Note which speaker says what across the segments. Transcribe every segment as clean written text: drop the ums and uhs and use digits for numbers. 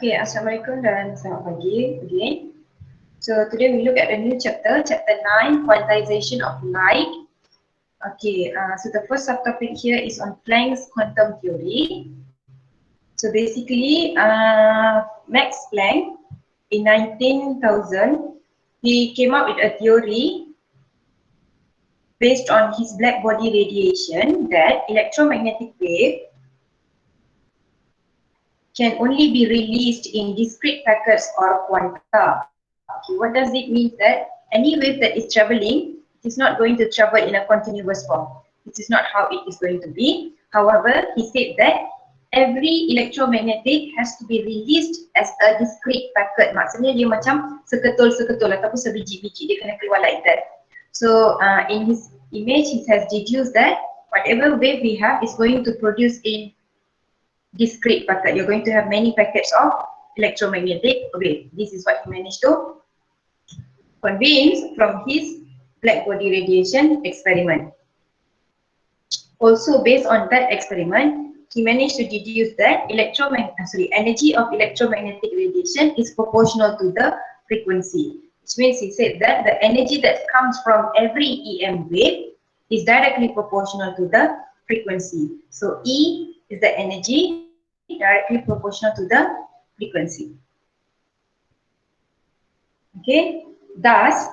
Speaker 1: Okay, Assalamualaikum dan selamat pagi again. So today we look at a new chapter, chapter 9, quantization of light. Okay, so the first subtopic here is on Planck's quantum theory. So basically, Max Planck in 19,000, he came up with a theory based on his black body radiation that electromagnetic wave can only be released in discrete packets or quanta. Okay, what does it mean? That any wave that is traveling is not going to travel in a continuous form. This is not how it is going to be. However, he said that every electromagnetic has to be released as a discrete packet. Maksudnya dia macam seketul-seketul ataupun sebiji-biji, dia kena keluar like that. So in his image, he has deduced that whatever wave we have is going to produce in discrete packet. You're going to have many packets of electromagnetic wave. This is what he managed to convince from his black body radiation experiment. Also, based on that experiment, he managed to deduce that energy of electromagnetic radiation is proportional to the frequency. Which means he said that the energy that comes from every EM wave is directly proportional to the frequency. So E is the energy directly proportional to the frequency. Okay, thus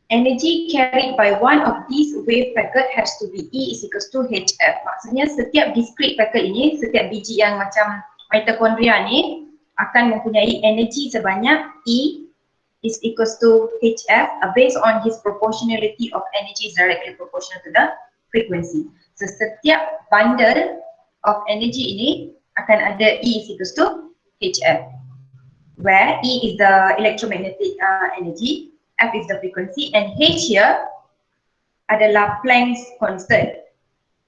Speaker 1: energy carried by one of these wave packet has to be E is equals to HF. Maksudnya setiap discrete packet ini, setiap biji yang macam mitochondria ni akan mempunyai energi sebanyak E is equals to HF based on his proportionality of energy is directly proportional to the frequency. So setiap bundle of energy ini akan ada E is equals to HF, where E is the electromagnetic energy, F is the frequency, and H here adalah Planck's constant.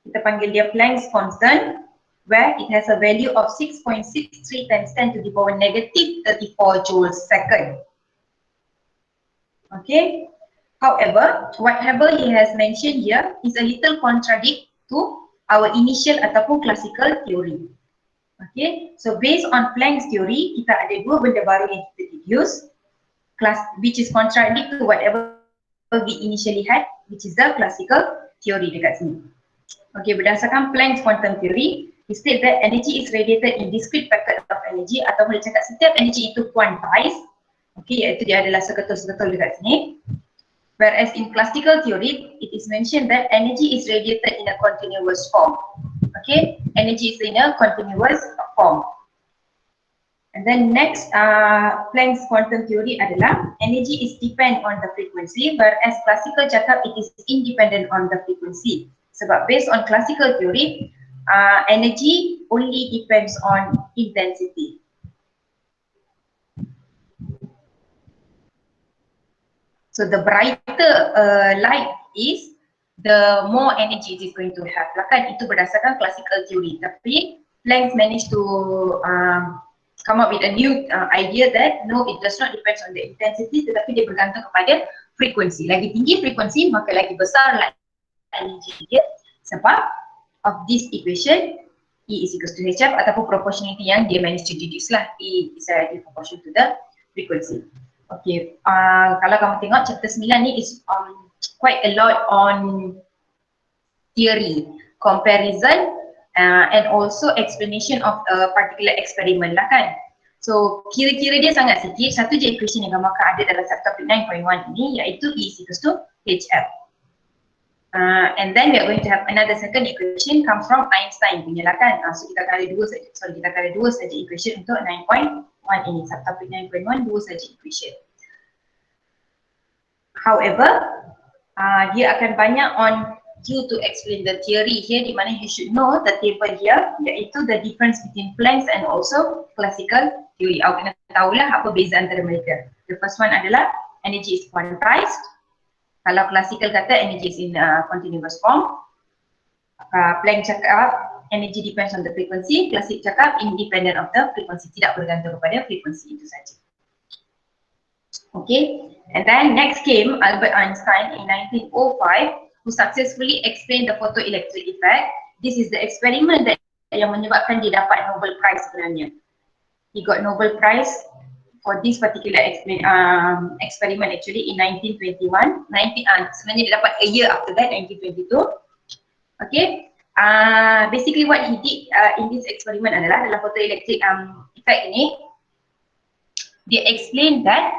Speaker 1: Kita panggil dia Planck's constant, where it has a value of 6.63 times 10 to the power negative 34 joules second. Okay. However, whatever he has mentioned here is a little contradict to our initial ataupun classical theory. Okay, so based on Planck's theory, kita ada dua benda baru yang kita deduce, which is contradict to whatever we initially had, which is the classical theory dekat sini. Okay, berdasarkan Planck's quantum theory, he state that energy is radiated in discrete packet of energy, atau boleh cakap setiap energy itu quantized. Okay, iaitu dia adalah seketul-seketul dekat sini. Whereas in classical theory, it is mentioned that energy is radiated in a continuous form. Okay, energy is in a continuous form. And then next, Planck's quantum theory adalah energy is depend on the frequency, whereas classical cakap it is independent on the frequency. Sebab based on classical theory, energy only depends on intensity. So the brighter light is, the more energy it is going to have. Kan itu berdasarkan classical theory. Tapi Planck managed to come up with a new idea that no, it does not depend on the intensity, tetapi dia bergantung kepada frekuensi. Lagi tinggi frekuensi, maka lagi besar light energy dia. Sebab of this equation, E is equals to HF ataupun proportionality yang dia managed to deduce lah. E is directly proportional to the frequency. Okay, kalau kamu tengok chapter 9 ni is quite a lot on theory, comparison and also explanation of a particular experiment lah kan. So kira-kira dia sangat sikit, satu je equation yang kamu akan ada dalam subtopic 9.1 ini, iaitu E is equals to HF. And then we are going to have another second equation comes from Einstein punya lah kan. So kita akan ada dua saja equation untuk 9.1 ini, subtopic 9.1, dua saja equation. However, dia akan banyak on you to explain the theory here, di mana you should know the table here, iaitu the difference between Planck's and also classical theory. Awak kena tahulah apa beza antara mereka. The first one adalah energy is quantized. Kalau classical kata energy is in continuous form. Planck cakap energy depends on the frequency, classic cakap independent of the frequency, tidak bergantung kepada frequency itu saja. Okay, and then next came Albert Einstein in 1905, who successfully explained the photoelectric effect. This is the experiment that yang menyebabkan dia dapat Nobel Prize sebenarnya. He got Nobel Prize for this particular experiment actually in 1921. Sebenarnya dia dapat a year after that, 1922. Okay. Basically what he did in this experiment adalah dalam photoelectric effect ini, dia explain that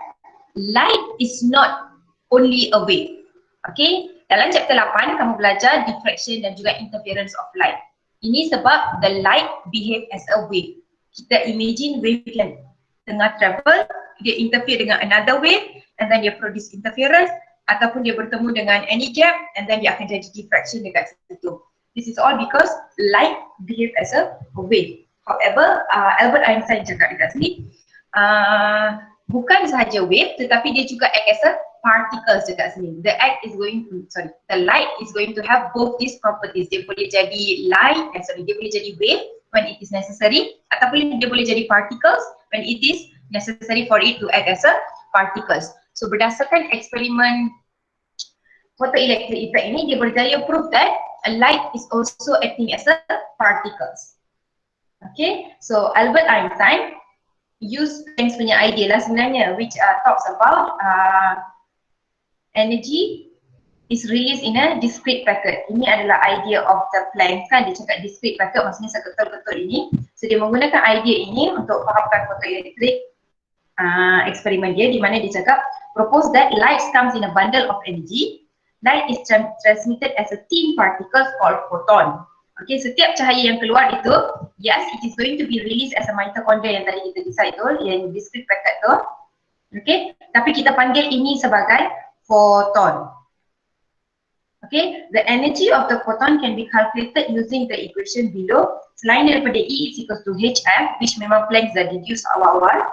Speaker 1: light is not only a wave. Okay. Dalam chapter 8 kamu belajar diffraction dan juga interference of light. Ini sebab the light behave as a wave. Kita imagine wave yang tengah travel, dia interfere dengan another wave and then dia produce interference, ataupun dia bertemu dengan any gap and then dia akan jadi diffraction dekat situ. This is all because light behave as a wave. However, Albert Einstein cakap dekat sini, bukan sahaja wave tetapi dia juga act as a particles dekat sini. The light is going to have both these properties. Dia boleh jadi dia boleh jadi wave when it is necessary, ataupun dia boleh jadi particles when it is necessary for it to act as a particles. So berdasarkan eksperimen photoelectric effect ini, dia berjaya prove that a light is also acting as a particles. Okay, so Albert Einstein use Planck's punya idea lah sebenarnya, which talks about energy is released in a discrete packet. Ini adalah idea of the Planck kan, dia cakap discrete packet maksudnya seketul-ketul ini. So dia menggunakan idea ini untuk fahamkan photoelectric eksperimen dia, di mana dia cakap propose that light comes in a bundle of energy. Light is transmitted as a thin particle called photon. Okay, setiap cahaya yang keluar itu, yes, it is going to be released as a mitochondria yang tadi kita decide tu, yang discrete packet tu. Okay, tapi kita panggil ini sebagai photon. Okay, the energy of the photon can be calculated using the equation below. Selain daripada E is equals to HF, which memang Planck dah deduce awal-awal,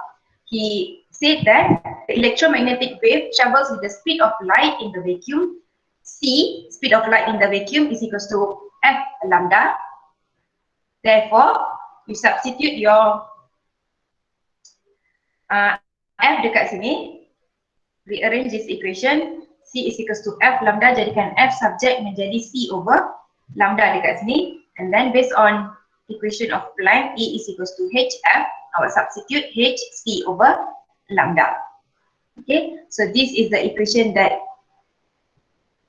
Speaker 1: he said that the electromagnetic wave travels with the speed of light in the vacuum. C, speed of light in the vacuum, is equals to F lambda. Therefore, you substitute your F dekat sini, rearrange this equation, C is equals to F lambda, jadikan F subject menjadi C over lambda dekat sini, and then based on equation of Planck, E is equals to HF, our substitute H C over lambda. Okay, so this is the equation that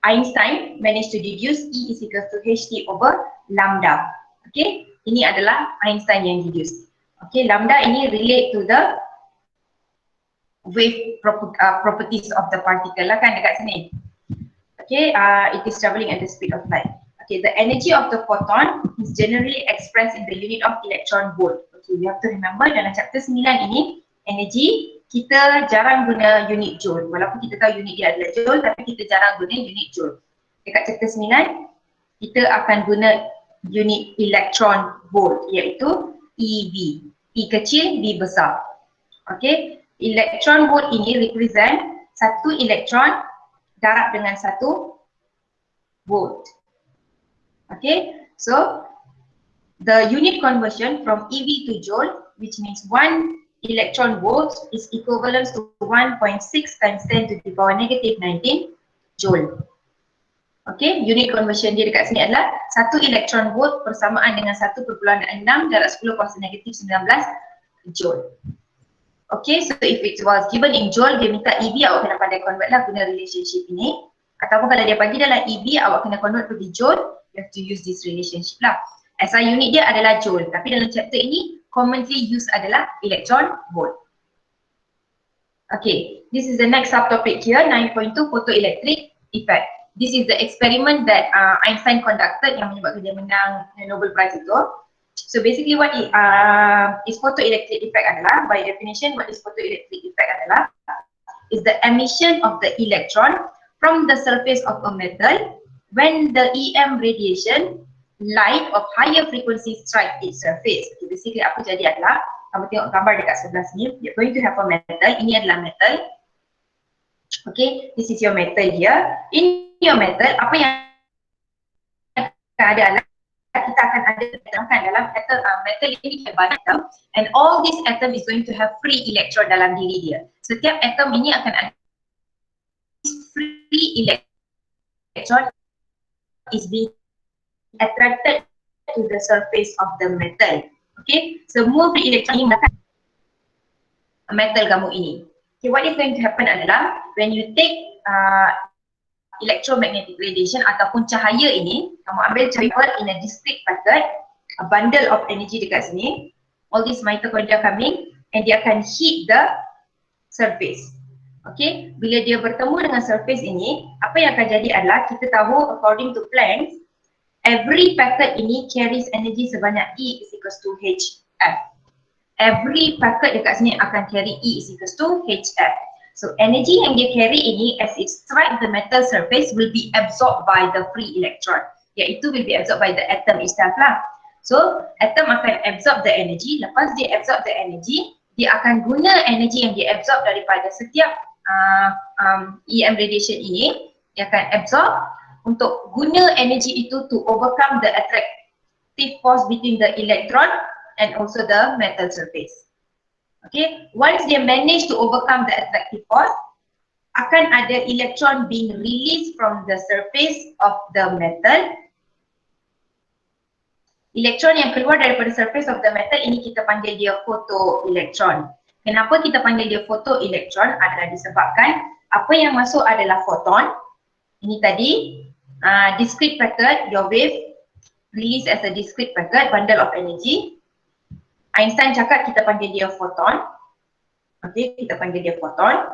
Speaker 1: Einstein managed to deduce. E is equals to HT over lambda. Okay, ini adalah Einstein yang deduce. Okay, lambda ini relate to the wave properties of the particle lah kan dekat sini. Okay, it is travelling at the speed of light. Okay, the energy of the photon is generally expressed in the unit of electron volt. Okay, we have to remember dalam chapter 9 ini, energy kita jarang guna unit joule. Walaupun kita tahu unit dia adalah joule, tapi kita jarang guna unit joule. Dekat chapter 9, kita akan guna unit electron volt, iaitu EV. E kecil, V besar. Okay, electron volt ini represent satu elektron darab dengan satu volt. Okay, so the unit conversion from EV to joule, which means 1 electron volt is equivalent to 1.6 times 10 to the power negative 19 joule. Okay, unit conversion dia dekat sini adalah 1 electron volt bersamaan dengan 1.6 darab 10 kuasa negatif 19 joule. Okay, so if it was given in joule, dia minta EV, awak kena pandai convert lah guna relationship ini. Ataupun kalau dia bagi dalam EV, awak kena convert pergi joule, you have to use this relationship lah. SI unit dia adalah joule, tapi dalam chapter ini commonly used adalah electron volt. Okay, this is the next subtopic here, 9.2 photoelectric effect. This is the experiment that Einstein conducted yang menyebabkan dia menang Nobel Prize itu. So basically what is photoelectric effect adalah, by definition what is photoelectric effect adalah, is the emission of the electron from the surface of a metal when the EM radiation light of higher frequency strike its surface. Okay, basically apa jadi adalah, kamu tengok gambar dekat sebelah sini, you're going to have a metal, ini adalah metal. Okay, this is your metal here. In your metal, apa yang akan ada adalah, kita akan ada dalam metal ini banyak atom, and all this atom is going to have free electron dalam diri dia. Setiap atom ini akan ada free electron is being attracted to the surface of the metal. Okay, semua free electron ini metal kamu ini. Okay, what is going to happen adalah when you take electromagnetic radiation ataupun cahaya ini, kamu ambil cahaya in a discrete packet, a bundle of energy dekat sini, all these mitochondria coming and dia akan hit the surface. Okay, bila dia bertemu dengan surface ini, apa yang akan jadi adalah kita tahu according to Planck, every packet ini carries energy sebanyak E is equals to HF. Every packet dekat sini akan carry E is equals to HF. So energy yang dia carry ini as it strike the metal surface will be absorbed by the free electron. Iaitu will be absorbed by the atom itself lah. So atom akan absorb the energy. Lepas dia absorb the energy, dia akan guna energy yang dia absorb daripada setiap EM radiation ini. Dia akan absorb untuk guna energy itu to overcome the attractive force between the electron and also the metal surface. Okay, once they manage to overcome the attractive force, akan ada electron being released from the surface of the metal. Elektron yang keluar daripada surface of the metal ini kita panggil dia photoelektron. Kenapa kita panggil dia photoelektron adalah disebabkan apa yang masuk adalah photon. Ini tadi discrete packet, your wave released as a discrete packet, bundle of energy. Einstein cakap kita panggil dia photon. Okay, kita panggil dia photon.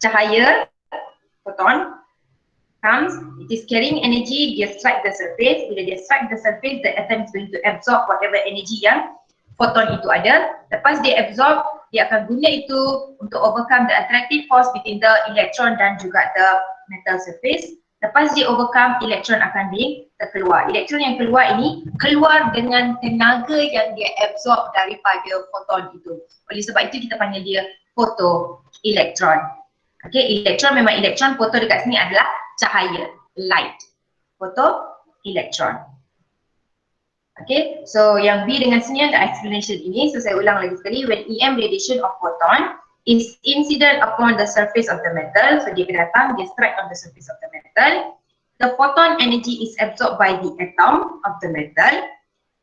Speaker 1: Cahaya, photon, comes, it is carrying energy, dia strike the surface. Bila dia strike the surface, the atom is going to absorb whatever energy yang photon itu ada. Lepas dia absorb, dia akan guna itu untuk overcome the attractive force between the electron dan juga the metal surface. Lepas dia overcome, elektron akan terkeluar. Elektron yang keluar ini keluar dengan tenaga yang dia absorb daripada photon itu. Oleh sebab itu kita panggil dia photoelektron. Okay, elektron memang elektron, foto dekat sini adalah cahaya, light. Photoelektron. Okay, so yang B dengan sini ada explanation ini. So saya ulang lagi sekali, when EM radiation of photon is incident upon the surface of the metal, so dia datang, dia strike on the surface of the metal, the photon energy is absorbed by the atom of the metal.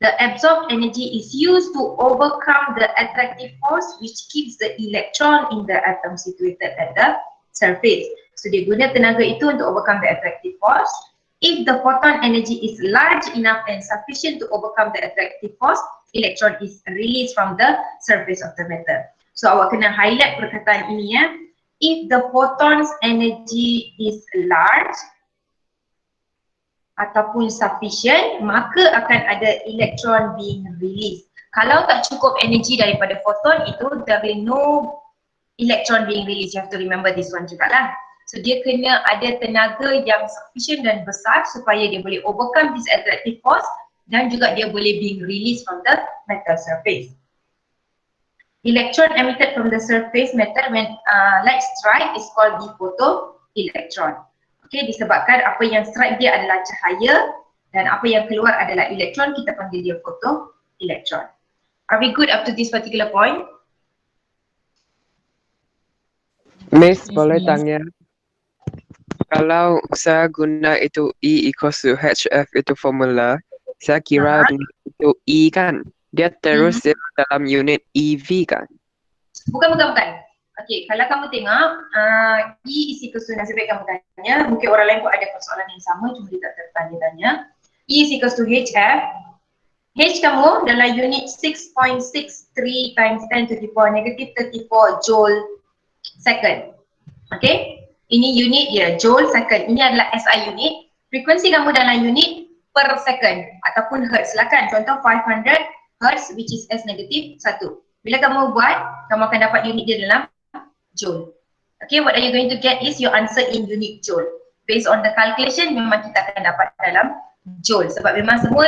Speaker 1: The absorbed energy is used to overcome the attractive force which keeps the electron in the atom situated at the surface. So dia guna tenaga itu untuk overcome the attractive force. If the photon energy is large enough and sufficient to overcome the attractive force, electron is released from the surface of the metal. So awak kena highlight perkataan ini ya. If the photon's energy is large ataupun sufficient, maka akan ada electron being released. Kalau tak cukup energi daripada photon itu, there will no electron being released. You have to remember this one juga lah. So dia kena ada tenaga yang sufficient dan besar supaya dia boleh overcome this attractive force dan juga dia boleh being released from the metal surface. Electron emitted from the surface metal when light strike is called the photoelectron. Okay, disebabkan apa yang strike dia adalah cahaya dan apa yang keluar adalah elektron, kita panggil dia photoelectron. Are we good up to this particular point?
Speaker 2: Miss, boleh tanya? Kalau saya guna itu E equals to HF itu formula, saya kira itu E kan? Dia terus dalam unit EV kan?
Speaker 1: Bukan. Okay, kalau kamu tengok E is equals to, nasib baik kamu tanya, mungkin orang lain pun ada persoalan yang sama, cuma dia tak tertanya-tanya. E is equals to HF. H kamu dalam unit 6.63 times 10 to the power negative 34 joule second. Okay, ini unit dia, joule second. Ini adalah SI unit. Frekuensi kamu dalam unit per second ataupun hertz lah kan. Contoh 500 hertz which is S negative 1. Bila kamu buat, kamu akan dapat unit dia dalam joule. Okay, what are you going to get is your answer in unit joule. Based on the calculation, memang kita akan dapat dalam joule. Sebab memang semua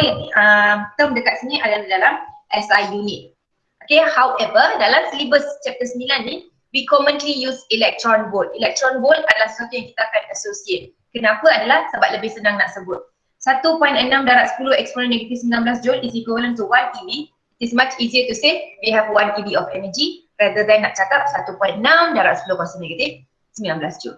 Speaker 1: term dekat sini adalah dalam SI unit. Okay, however, dalam syllabus chapter 9 ni, we commonly use electron volt. Electron volt adalah sesuatu yang kita akan associate. Kenapa? Adalah sebab lebih senang nak sebut. 1.6 darab 10 eksponen negatif 19 joule is equivalent to 1 EV. It is much easier to say we have 1 EV of energy rather than nak cakap 1.6 darab 10 kuasa negatif 19 joule.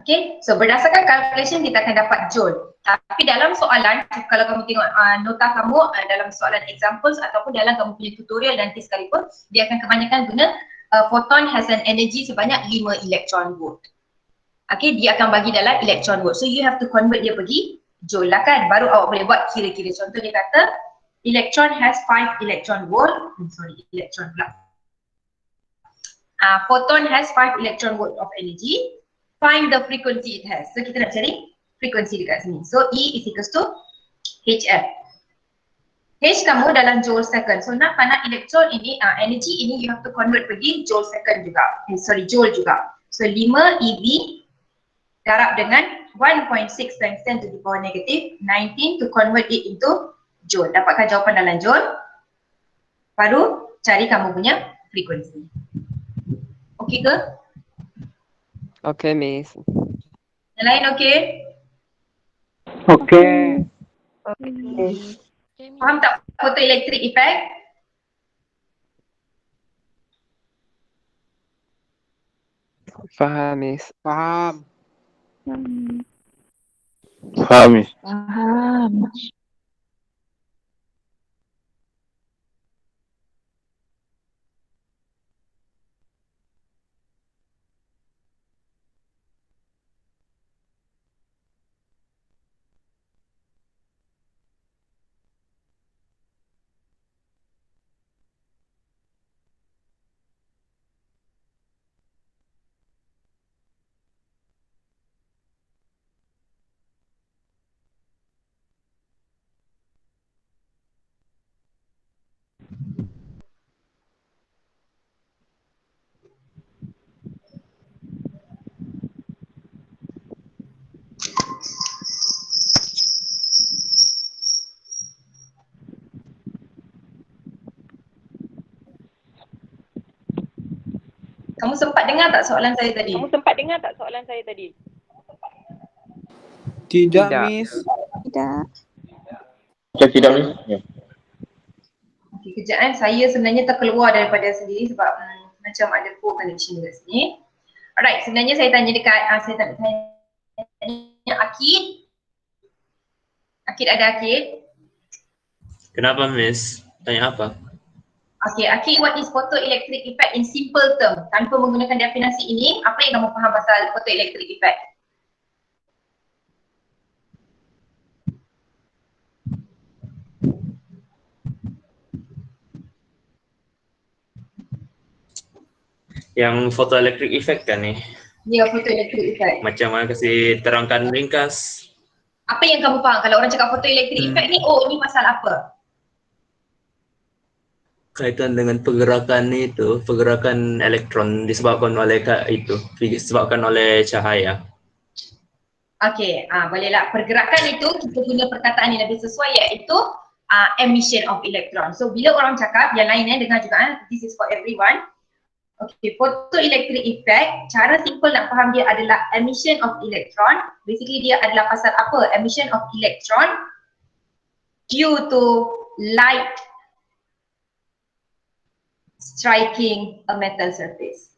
Speaker 1: Okay, so berdasarkan calculation kita akan dapat joule. Tapi dalam soalan, kalau kamu tengok nota kamu dalam soalan examples ataupun dalam kamu punya tutorial nanti sekalipun, dia akan kebanyakan guna a photon has an energy sebanyak 5 electron volt. Okay, dia akan bagi dalam electron volt. So you have to convert dia pergi joule lah kan. Baru awak boleh buat kira-kira. Contoh dia kata electron has 5 electron volt. Electron pula. Photon has 5 electron volt of energy. Find the frequency it has. So kita nak cari frekuensi dekat sini. So E is equals to HF. H kamu dalam joule second. So nak panas elektron ini, energy ini you have to convert pergi joule second juga. Joule juga. So 5 EV darab dengan 1.6 times 10 to the power negative 19 to convert it into joule. Dapatkan jawapan dalam joule. Baru cari kamu punya frekuensi. Okey ke?
Speaker 2: Okay, Miss.
Speaker 1: Yang lain okey?
Speaker 3: Okay.
Speaker 1: Faham tak photoelectric effect?
Speaker 2: Faham, Miss.
Speaker 3: Faham.
Speaker 4: Faham, Miss.
Speaker 5: Faham.
Speaker 1: Kamu sempat dengar tak soalan saya tadi?
Speaker 3: Tidak,
Speaker 2: Tidak.
Speaker 3: Miss.
Speaker 5: Tidak.
Speaker 4: Macam tidak, Miss? Ya.
Speaker 1: Okay, kejap saya sebenarnya terkeluar daripada sendiri sebab macam ada poor connection dekat sini. Alright, sebenarnya saya tanya dekat, saya tanya Akid. Akid ada Akid?
Speaker 6: Kenapa, Miss? Tanya apa?
Speaker 1: Okay, Akid, what is photoelectric effect in simple term? Tanpa menggunakan definisi ini, apa yang kamu faham pasal photoelectric effect?
Speaker 6: Yang photoelectric effect kan ni?
Speaker 1: Ya, photoelectric effect.
Speaker 6: Macam mana kasih terangkan ringkas?
Speaker 1: Apa yang kamu faham? Kalau orang cakap photoelectric effect ni, oh ni pasal apa?
Speaker 6: Kaitan dengan pergerakan itu, pergerakan elektron disebabkan oleh disebabkan oleh cahaya.
Speaker 1: Okay, bolehlah. Pergerakan itu kita guna perkataan yang lebih sesuai iaitu emission of electron. So bila orang cakap, yang lainnya dengar juga, this is for everyone. Okay, photoelectric effect, cara simple nak faham dia adalah emission of electron. Basically dia adalah pasal apa? Emission of electron due to light striking a metal surface.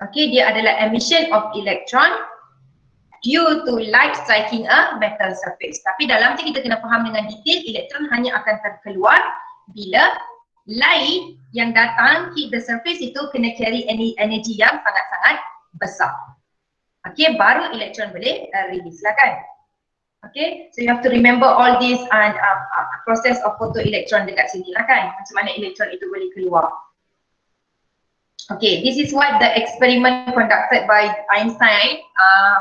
Speaker 1: Okay, dia adalah emission of electron due to light striking a metal surface. Tapi dalam tu kita kena faham dengan detail, elektron hanya akan terkeluar bila light yang datang hit the surface itu kena carry energy yang sangat-sangat besar. Okay, baru elektron boleh release lah kan. Okay, so you have to remember all this and process of photoelectron dekat sini lah kan. Macam mana elektron itu boleh keluar. Okay, this is what the experiment conducted by Einstein,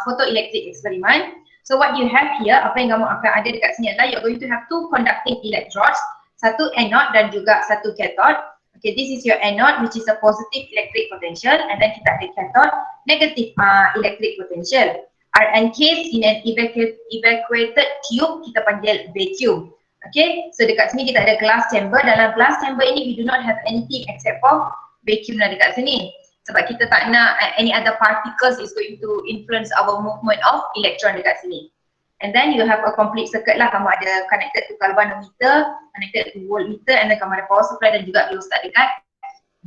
Speaker 1: photoelectric experiment. So what you have here, apa yang kamu akan ada dekat sini adalah you're going to have two conducting electrodes, satu anode dan juga satu cathode. Okay, this is your anode which is a positive electric potential, and then kita ada cathode, negative electric potential. Are encased in an evacuated tube, kita panggil vacuum. Okay, so dekat sini kita ada glass chamber. Dalam glass chamber ini we do not have anything except for vacuum lah dekat sini. Sebab kita tak nak any other particles is going to influence our movement of electron dekat sini. And then you have a complete circuit lah. Kamu ada connected to galvanometer, connected to voltmeter, and then kamu ada power supply dan juga rheostat dekat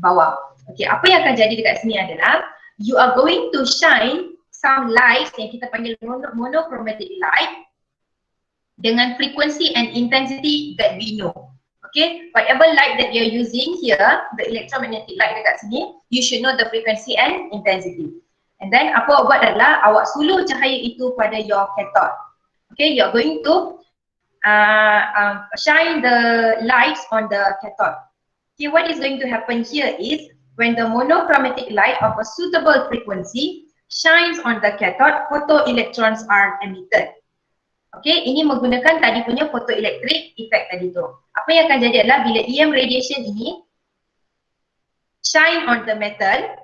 Speaker 1: bawah. Okay, apa yang akan jadi dekat sini adalah you are going to shine some light yang kita panggil monochromatic light dengan frequency and intensity that we know. Okay, whatever light that you're using here, the electromagnetic light dekat sini, you should know the frequency and intensity. And then apa awak buat adalah awak suluh cahaya itu pada your cathode. Okay, you're going to shine the lights on the cathode. Okay, what is going to happen here is when the monochromatic light of a suitable frequency shines on the cathode, photoelectrons are emitted. Okay, ini menggunakan tadi punya photoelectric effect tadi tu. Apa yang akan jadi adalah bila EM radiation ini shine on the metal,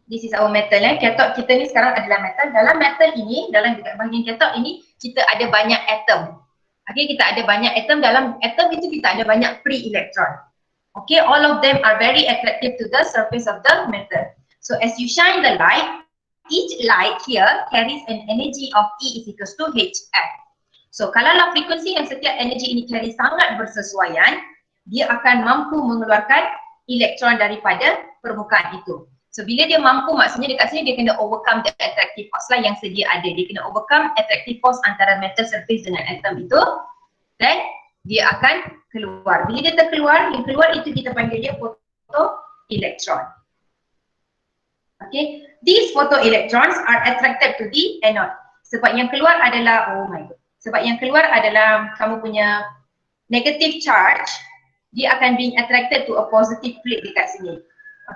Speaker 1: this is our metal cathode kita ni sekarang adalah metal. Dalam metal ini, dalam bahagian cathode ini, kita ada banyak atom. Okay, kita ada banyak atom, dalam atom itu kita ada banyak free electron. Okay, all of them are very attractive to the surface of the metal. So as you shine the light, each light here carries an energy of E is equals to HF. So kalaulah frekuensi yang setiap energi ini carry sangat bersesuaian, dia akan mampu mengeluarkan elektron daripada permukaan itu. So bila dia mampu, maksudnya dekat sini dia kena overcome the attractive force lah yang sedia ada. Dia kena overcome attractive force antara metal surface dengan atom itu, dan dia akan keluar. Bila dia terkeluar, yang keluar itu kita panggil dia photoelectron. Okay, these photoelectrons are attracted to the anode. Sebab yang keluar adalah, oh my god, sebab yang keluar adalah kamu punya negative charge, dia akan being attracted to a positive plate dekat sini.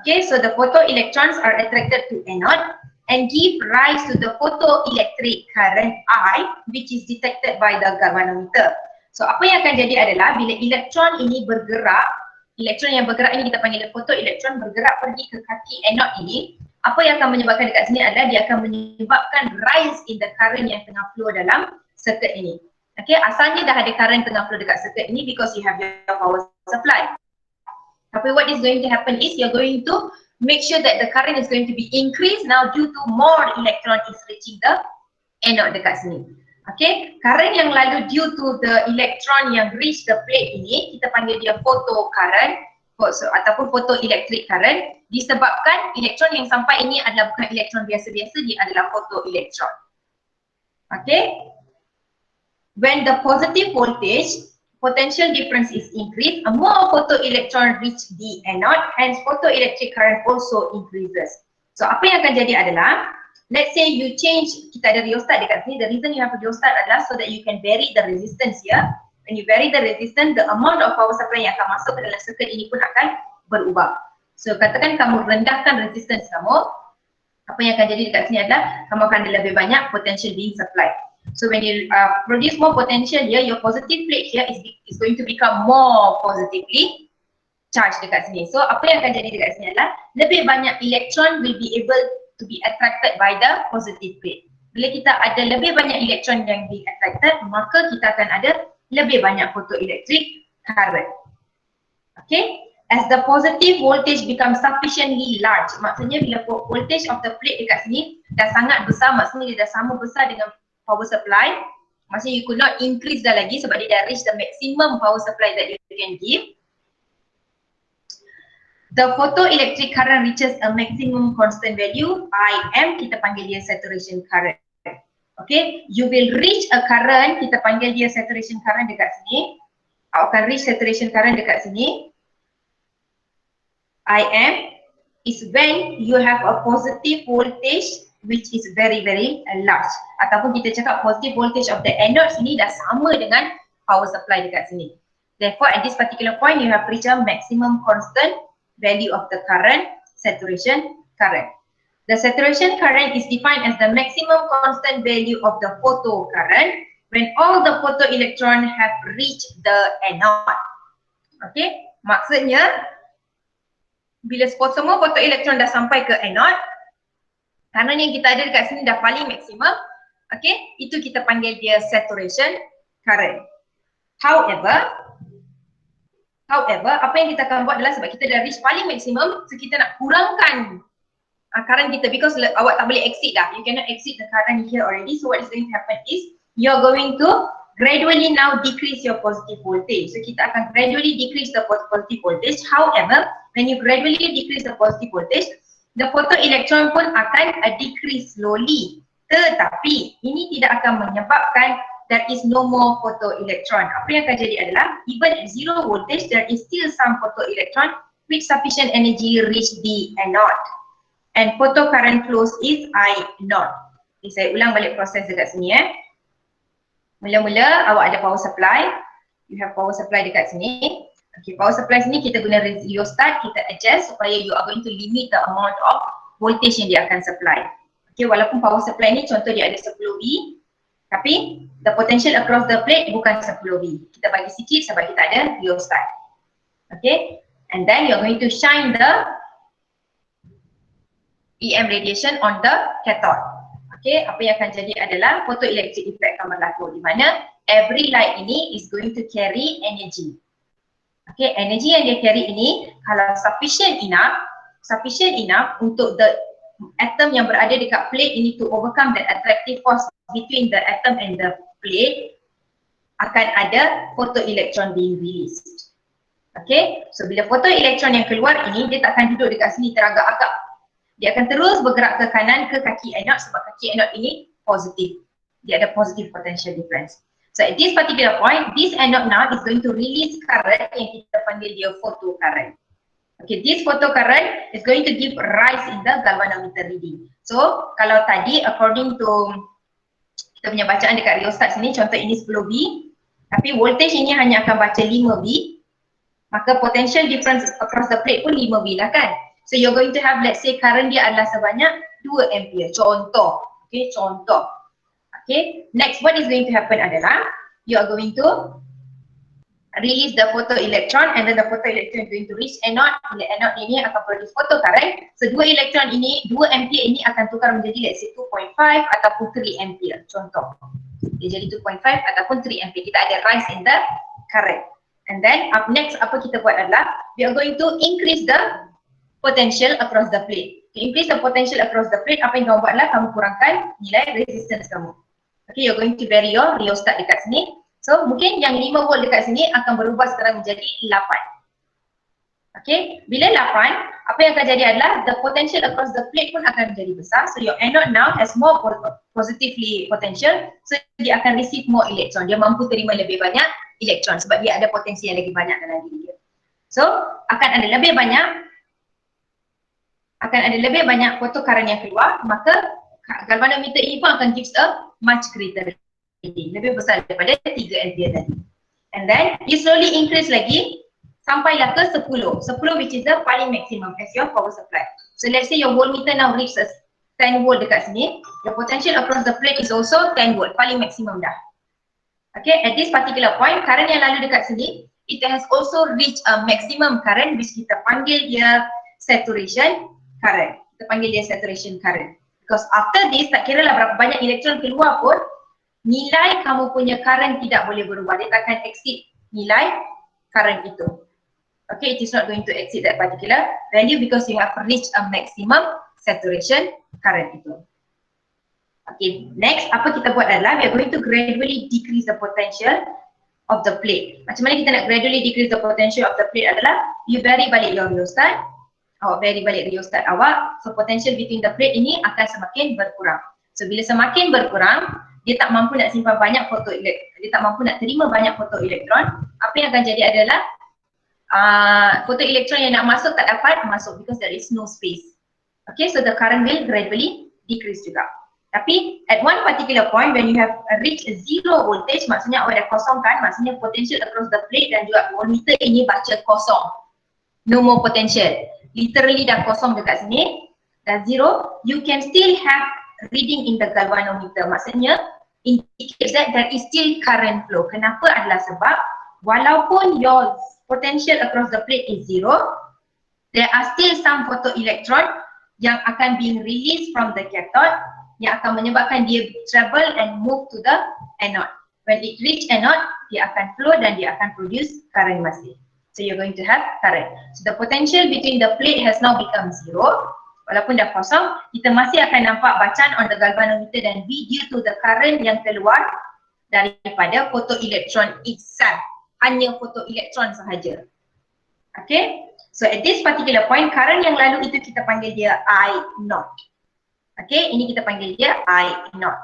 Speaker 1: Okay, so the photoelectrons are attracted to anode and give rise to the photoelectric current I, which is detected by the galvanometer. So apa yang akan jadi adalah bila elektron ini bergerak, elektron yang bergerak ini kita panggil photoelectron, bergerak pergi ke kaki anode ini, apa yang akan menyebabkan dekat sini adalah dia akan menyebabkan rise in the current yang tengah flow dalam circuit ini. Okay, asalnya dah ada current tengah flow dekat circuit ini because you have your power supply. Tapi what is going to happen is you're going to make sure that the current is going to be increased now due to more electron is reaching the anode dekat sini. Okay, current yang lalu due to the electron yang reach the plate ini, kita panggil dia photo current ataupun photoelectric current, disebabkan elektron yang sampai ini adalah bukan elektron biasa-biasa, dia adalah photoelectron. Okay, when the positive voltage potential difference is increased, a more photoelectron reach the anode, hence photoelectric current also increases. So apa yang akan jadi adalah, let's say you change, kita ada rheostat dekat sini, the reason you have a rheostat adalah so that you can vary the resistance here. When you vary the resistance, the amount of power supply yang akan masuk ke dalam circuit ini pun akan berubah. So katakan kamu rendahkan resistance kamu, apa yang akan jadi dekat sini adalah kamu akan ada lebih banyak potential being supplied. So when you produce more potential here, your positive plate here is going to become more positively charged dekat sini. So apa yang akan jadi dekat sini adalah lebih banyak elektron will be able to be attracted by the positive plate. Bila kita ada lebih banyak elektron yang be attracted, maka kita akan ada lebih banyak photoelectric current. Okay, as the positive voltage becomes sufficiently large, maksudnya bila voltage of the plate dekat sini dah sangat besar, maksudnya dia dah sama besar dengan power supply, maksudnya you could not increase dah lagi sebab dia dah reach the maximum power supply that you can give. The photoelectric current reaches a maximum constant value, Im, kita panggil dia saturation current. Okay, you will reach a current, kita panggil dia saturation current dekat sini. Awak akan reach saturation current dekat sini. Im is when you have a positive voltage which is very large. Ataupun kita cakap positive voltage of the anode sini dah sama dengan power supply dekat sini. Therefore at this particular point you have reached a maximum constant value of the current, saturation current. The saturation current is defined as the maximum constant value of the photo current when all the photoelectron have reached the anode. Okay, maksudnya bila semua photoelectron dah sampai ke anode, current yang kita ada dekat sini dah paling maksimum, okay, itu kita panggil dia saturation current. However, apa yang kita akan buat adalah sebab kita dah reach paling maksimum, so kita nak kurangkan current kita because awak tak boleh exceed dah. You cannot exceed the current here already. So what is going to happen is you're going to gradually now decrease your positive voltage. So kita akan gradually decrease the positive voltage. However, when you gradually decrease the positive voltage, the photoelectron pun akan decrease slowly. Tetapi ini tidak akan menyebabkan there is no more photoelectron. Apa yang akan jadi adalah even at 0 voltage there is still some photoelectron with sufficient energy reach the anode. And photocurrent flows is I naught. Okay, saya ulang balik proses dekat sini Mula-mula awak ada power supply. You have power supply dekat sini. Okay, power supply sini kita guna rheostat, kita adjust supaya you are going to limit the amount of voltage yang dia akan supply. Okay, walaupun power supply ni contoh dia ada 10V, tapi the potential across the plate bukan 10V. Kita bagi sikit sebab kita ada rheostat. Okay, and then you are going to shine the EM radiation on the cathode. Okay, apa yang akan jadi adalah photoelectric effect akan berlaku di mana every light ini is going to carry energy. Okay, energy yang dia carry ini kalau sufficient enough untuk the atom yang berada dekat plate ini to overcome the attractive force between the atom and the plate, akan ada photoelectron being released. Okay, so bila photoelectron yang keluar ini dia tak akan duduk dekat sini teragak-agak. Dia akan terus bergerak ke kanan ke kaki anode sebab kaki anode ini positif. Dia ada positive potential difference. So at this particular point, this anode now is going to release current yang kita panggil dia photocurrent. Okay, this photocurrent is going to give rise in the galvanometer reading. So kalau tadi according to kita punya bacaan dekat rheostat sini, contoh ini 10V, tapi voltage ini hanya akan baca 5V, maka potential difference across the plate pun 5V lah kan. So you're going to have, let's say current dia adalah sebanyak 2 ampere, contoh. Okay, contoh. Okay, next what is going to happen adalah you are going to release the photoelectron and then the photoelectron is going to reach anode. Bila anode ini akan produce photocurrent. So 2 elektron ini, 2 ampere ini akan tukar menjadi let's say 2.5 ataupun 3 ampere, contoh. Dia jadi 2.5 ataupun 3 ampere. Kita ada rise in the current. And then up next apa kita buat adalah we are going to increase the potential across the plate. To increase the potential across the plate, apa yang kamu buat adalah kamu kurangkan nilai resistance kamu. Okay, you're going to vary your rheostat dekat sini. So mungkin yang 5 volt dekat sini akan berubah sekarang menjadi 8. Okay, bila 8, apa yang akan jadi adalah the potential across the plate pun akan menjadi besar. So your anode now has more positively potential. So dia akan receive more electron. Dia mampu terima lebih banyak elektron sebab dia ada potensi yang lebih banyak dalam diri dia. So akan ada lebih banyak photocurrent yang keluar, maka galvanometer ini pun akan gives a much greater reading, lebih besar daripada 3 ampere tadi. And then you slowly increase lagi sampailah ke 10 which is the paling maximum as your power supply. So let's say your voltmeter now reaches 10 volt dekat sini, your potential across the plate is also 10 volt, paling maximum dah. Okay, at this particular point, current yang lalu dekat sini, it has also reached a maximum current which kita panggil dia saturation current. Kita panggil dia saturation current. Because after this, tak kira lah berapa banyak elektron keluar pun, nilai kamu punya current tidak boleh berubah. Dia tak akan exceed nilai current itu. Okay, it is not going to exceed that particular value because you have reached a maximum saturation current itu. Okay, next apa kita buat adalah we are going to gradually decrease the potential of the plate. Macam mana kita nak gradually decrease the potential of the plate adalah you vary balik your rheostat. Awak vary balik rheostat awak, so potential between the plate ini akan semakin berkurang. So bila semakin berkurang, dia tak mampu nak simpan banyak photoelektron, dia tak mampu nak terima banyak photoelektron. Apa yang akan jadi adalah photoelektron yang nak masuk tak dapat masuk because there is no space. Okay, so the current will gradually decrease juga. Tapi at one particular point when you have reached zero voltage, maksudnya awak dah kosongkan, maksudnya potential across the plate dan juga voltmeter ini baca kosong. No more potential. Literally dah kosong dekat sini, dah zero, you can still have reading in the galvanometer. Maksudnya indicates that there is still current flow. Kenapa? Adalah sebab walaupun your potential across the plate is zero, there are still some photoelectron yang akan being released from the cathode yang akan menyebabkan dia travel and move to the anode. When it reach anode, dia akan flow dan dia akan produce current masih. So you're going to have current. So the potential between the plate has now become zero. Walaupun dah kosong, kita masih akan nampak bacaan on the galvanometer dan V due to the current yang keluar daripada photoelectron itself. Hanya photoelectron sahaja. Okay. So at this particular point, current yang lalu itu kita panggil dia I naught. Okay, ini kita panggil dia I naught.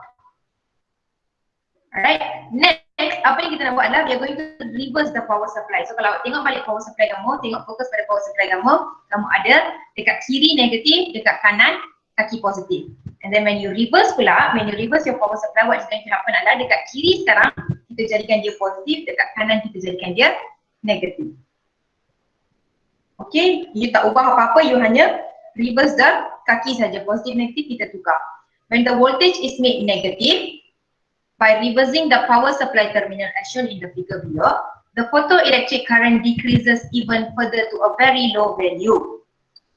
Speaker 1: Alright, next apa yang kita nak buat adalah we are going to reverse the power supply. So kalau tengok balik power supply kamu, tengok fokus pada power supply kamu ada dekat kiri negatif, dekat kanan kaki positif. And then when you reverse pula, when you reverse your power supply, what is going to happen adalah dekat kiri sekarang kita jadikan dia positif, dekat kanan kita jadikan dia negatif. Okay, you tak ubah apa-apa, you hanya reverse the kaki saja, positif negatif kita tukar. When the voltage is made negative, by reversing the power supply terminal as shown in the figure below, the photoelectric current decreases even further to a very low value.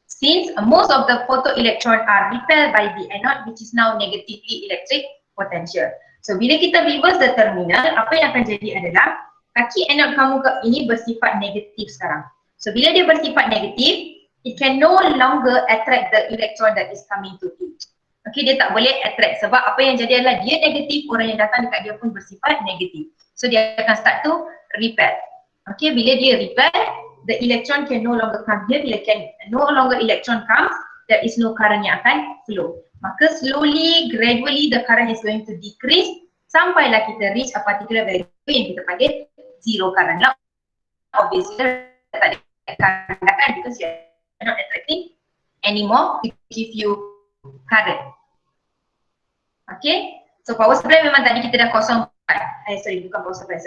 Speaker 1: Since most of the photoelectron are repelled by the anode, which is now negatively electric potential. So bila kita reverse the terminal, apa yang akan jadi adalah kaki anode kamu ini bersifat negatif sekarang. So bila dia bersifat negatif, it can no longer attract the electron that is coming to it. Okay, dia tak boleh attract sebab apa yang jadi adalah dia negatif, orang yang datang dekat dia pun bersifat negatif. So dia akan start to repel. Okay, bila dia repel, the electron can no longer come here. Bila can no longer electron comes, there is no current yang akan flow. Maka slowly, gradually the current is going to decrease sampailah kita reach a particular value yang kita panggil zero current lah. Obviously, tak ada current kan because you are not attracting anymore to give you current. Okay, so power supply memang tadi kita dah kosongkan. Bukan power supply,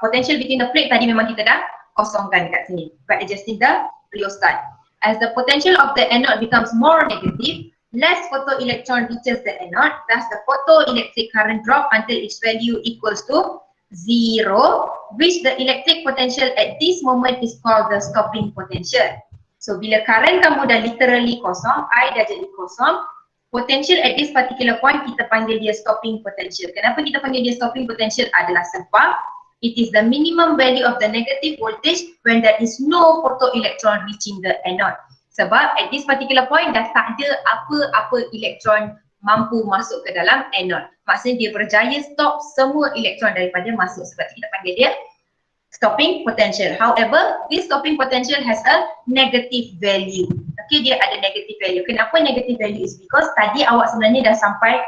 Speaker 1: potential between the plate tadi memang kita dah kosongkan dekat sini by adjusting the rheostat. As the potential of the anode becomes more negative, less photoelectron reaches the anode, thus the photoelectric current drop until its value equals to 0, which the electric potential at this moment is called the stopping potential. So bila current kamu dah literally kosong, I dah jadi kosong, potential at this particular point kita panggil dia stopping potential. Kenapa kita panggil dia stopping potential adalah sebab it is the minimum value of the negative voltage when there is no photoelectron reaching the anode. Sebab at this particular point dah tak ada apa-apa elektron mampu masuk ke dalam anode. Maksudnya dia berjaya stop semua elektron daripada masuk, sebab kita panggil dia stopping potential. However, this stopping potential has a negative value. Okay, dia ada negative value. Kenapa negative value? Is because tadi awak sebenarnya dah sampai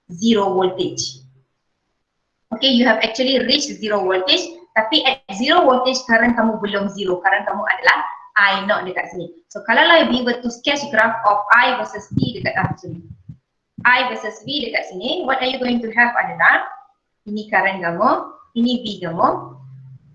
Speaker 1: zero voltage. Okay, you have actually reached zero voltage, tapi at zero voltage current kamu belum zero. Current kamu adalah I naught dekat sini. So kalau we were to sketch graph of I versus V dekat sini, I versus V dekat sini, what are you going to have adalah ini current kamu, ini V kamu.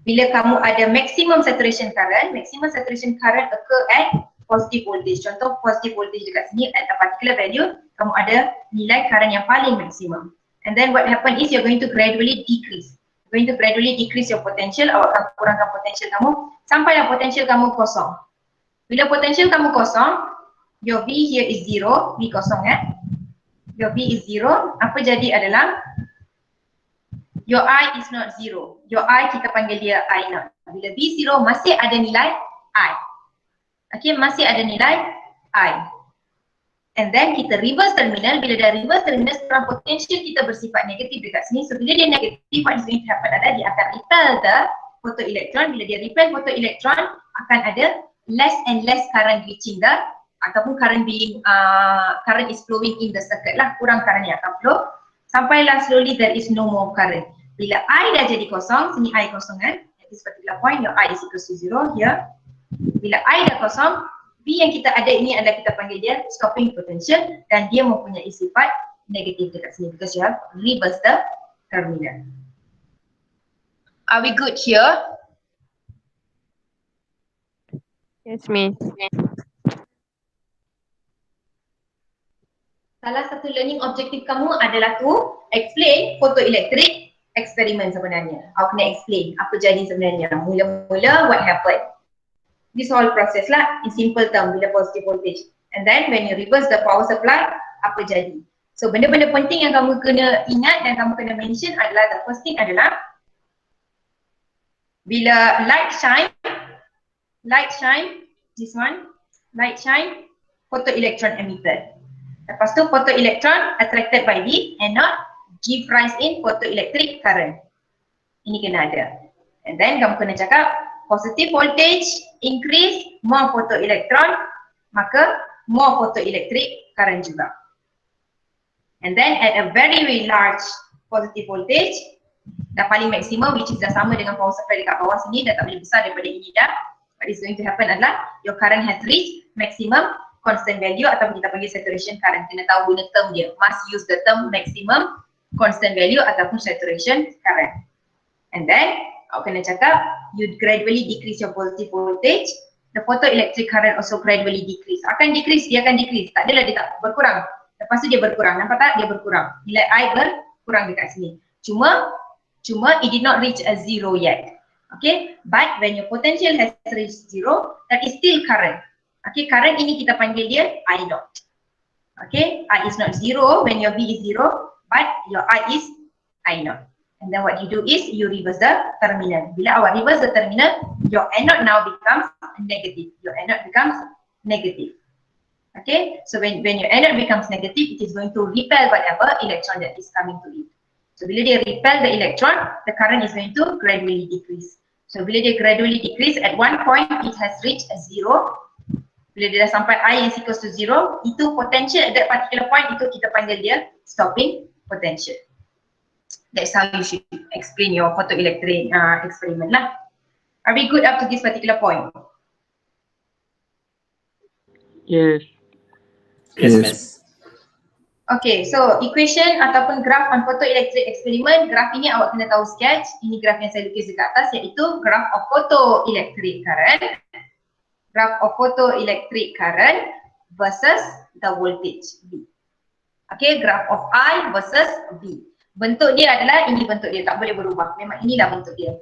Speaker 1: Bila kamu ada maximum saturation current occur at positive voltage. Contoh positive voltage dekat sini at a particular value, kamu ada nilai current yang paling maksimum. And then what happen is you're going to gradually decrease. You're going to gradually decrease your potential, awak akan kurangkan potential kamu sampailah potential kamu kosong. Bila potential kamu kosong, your V here is 0, V kosong your V is 0, apa jadi adalah your I is not 0. Your I kita panggil dia I naught. Bila V 0 masih ada nilai I. Okay, masih ada nilai I. And then kita reverse terminal. Bila dah reverse terminal, sekarang potential kita bersifat negatif dekat sini. So bila dia negatif, what is going to happen adalah dia akan repel the photoelectron. Bila dia repel photoelectron, akan ada less and less current reaching the, ataupun current being current is flowing in the circuit lah. Kurang current yang akan flow. Sampailah slowly there is no more current. Bila I dah jadi kosong, sini I kosong at this particular point, your I is equals to 0 here. Bila I dah kosong, V yang kita ada ini adalah kita panggil dia stopping potential dan dia mempunyai sifat negatif dekat sini because you have reverse the terminal. Are we good here?
Speaker 3: Yes, Miss.
Speaker 1: Salah satu learning objective kamu adalah to explain photoelectric eksperimen sebenarnya. Awak kena explain apa jadi sebenarnya. Mula-mula what happened. This whole process lah in simple term bila positive voltage. And then when you reverse the power supply, apa jadi. So benda-benda penting yang kamu kena ingat dan kamu kena mention adalah the first thing adalah bila light shine, this one, light shine, photoelectron emitted. Lepas tu photoelectron attracted by the anode give rise in photoelectric current. Ini kena ada. And then kamu kena cakap positive voltage increase, more photoelectron, maka more photoelectric current juga. And then at a very large positive voltage, dah paling maksimum, which is dah sama dengan power supply dekat bawah sini, dah tak boleh besar daripada ini dah. What is going to happen adalah your current has reached maximum constant value ataupun kita panggil saturation current. Kena tahu guna term dia. Must use the term maximum constant value ataupun saturation current. And then awak kena cakap you gradually decrease your positive voltage. The photoelectric current also gradually decrease. Akan decrease, dia akan decrease. Tak adalah dia tak berkurang. Lepas tu dia berkurang. Nampak tak? Dia berkurang. Nilai I berkurang dekat sini. Cuma it did not reach a zero yet. Okay, but when your potential has reached zero, that is still current. Okay, current ini kita panggil dia I dot. Okay, I is not zero when your V is zero, but your I is I naught. And then what you do is you reverse the terminal. Bila awak reverse the terminal, your anode now becomes negative. Your anode becomes negative. Okay, so when your anode becomes negative, it is going to repel whatever electron that is coming to it. So bila dia repel the electron, the current is going to gradually decrease. So bila dia gradually decrease, at one point it has reached a zero. Bila dia dah sampai I is equals to zero, itu potential at that particular point itu kita panggil dia stopping potential. That's how you should explain your photoelectric experiment lah. Are we good up to this particular point?
Speaker 3: Yes.
Speaker 6: Yes, miss.
Speaker 1: Okay, so equation ataupun graph on photoelectric experiment, graph ini awak kena tahu sketch. Ini graph yang saya lukis dekat atas, iaitu graph of photoelectric current. Graph of photoelectric current versus the voltage V. Okay, graph of I versus V. Bentuk dia adalah ini bentuk dia, tak boleh berubah. Memang inilah bentuk dia.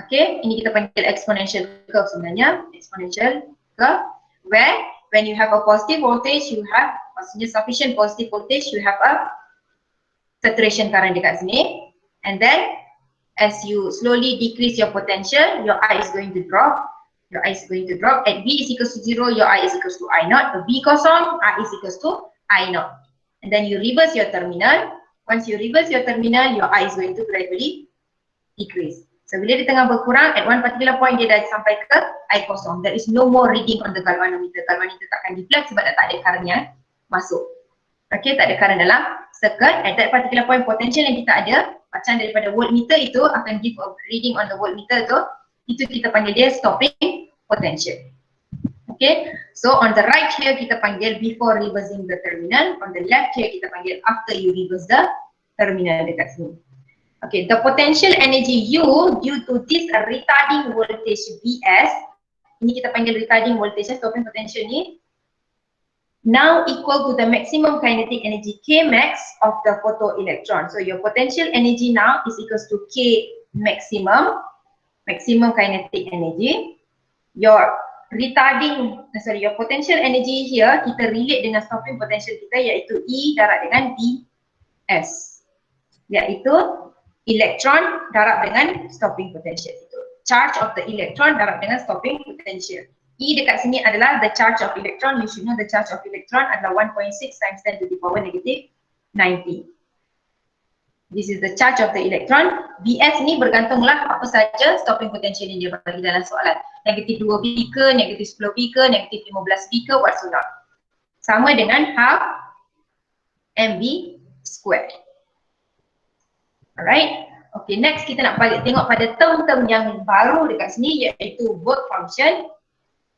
Speaker 1: Okay, ini kita panggil exponential curve sebenarnya. Exponential curve where when you have a positive voltage, you have maksudnya sufficient positive voltage, you have a saturation current dekat sini. And then as you slowly decrease your potential, your I is going to drop. Your I is going to drop. At V is equals to 0, your I is equals to I naught. V kosong, I is equals to I naught. And then you reverse your terminal. Once you reverse your terminal, your I is going to gradually decrease. So bila dia tengah berkurang, at one particular point dia dah sampai ke I kosong. There is no more reading on the galvanometer. Galvanometer takkan deflect sebab dah tak ada current yang masuk. Okay, tak ada current dalam circuit. At that particular point, potential yang kita ada, macam daripada voltmeter itu akan give a reading on the voltmeter tu, itu kita panggil dia stopping potential. Okay, so on the right here kita panggil before reversing the terminal. On the left here kita panggil after you reverse the terminal dekat sini. Okay, the potential energy U due to this retarding voltage Vs, ini kita panggil retarding voltage, stopping potential ni, now equal to the maximum kinetic energy K max of the photoelectron. So your potential energy now is equals to K maximum, maximum kinetic energy. Your your potential energy here kita relate dengan stopping potential kita, iaitu E darab dengan Ds, iaitu elektron darab dengan stopping potential itu. Charge of the electron darab dengan stopping potential. E dekat sini adalah the charge of electron. You should know the charge of electron adalah 1.6 times 10 to the power negative 90. This is the charge of the electron. Vs ni bergantunglah apa saja stopping potential yang dia bagi dalam soalan. Negatif 2 V ke, negatif 10 V ke, negatif 15 V ke, whatsoever. Sama dengan half mv squared. Alright, okay, next kita nak balik tengok pada term-term yang baru dekat sini, iaitu work function,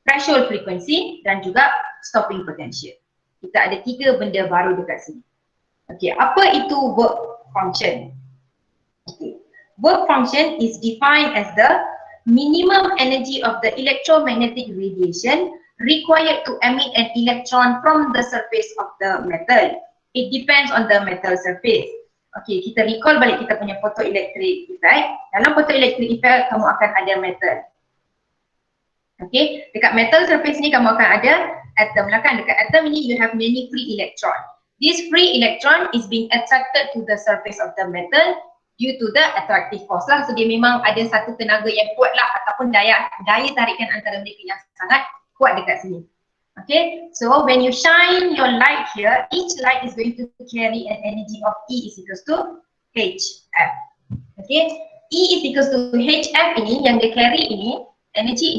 Speaker 1: threshold frequency dan juga stopping potential. Kita ada 3 benda baru dekat sini. Okay, apa itu work function? Okay, work function is defined as the minimum energy of the electromagnetic radiation required to emit an electron from the surface of the metal. It depends on the metal surface. Okay, kita recall balik kita punya photoelectric effect. Dalam photoelectric effect, kamu akan ada metal. Okay, dekat metal surface ni kamu akan ada atom lah kan. Dekat atom ini you have many free electron. This free electron is being attracted to the surface of the metal due to the attractive force lah. So dia memang ada satu tenaga yang kuat lah, ataupun daya tarikan antara mereka yang sangat kuat dekat sini. Okay, so when you shine your light here, each light is going to carry an energy of E is equals to HF. Okay, E is equals to HF ini, yang dia carry ini, energy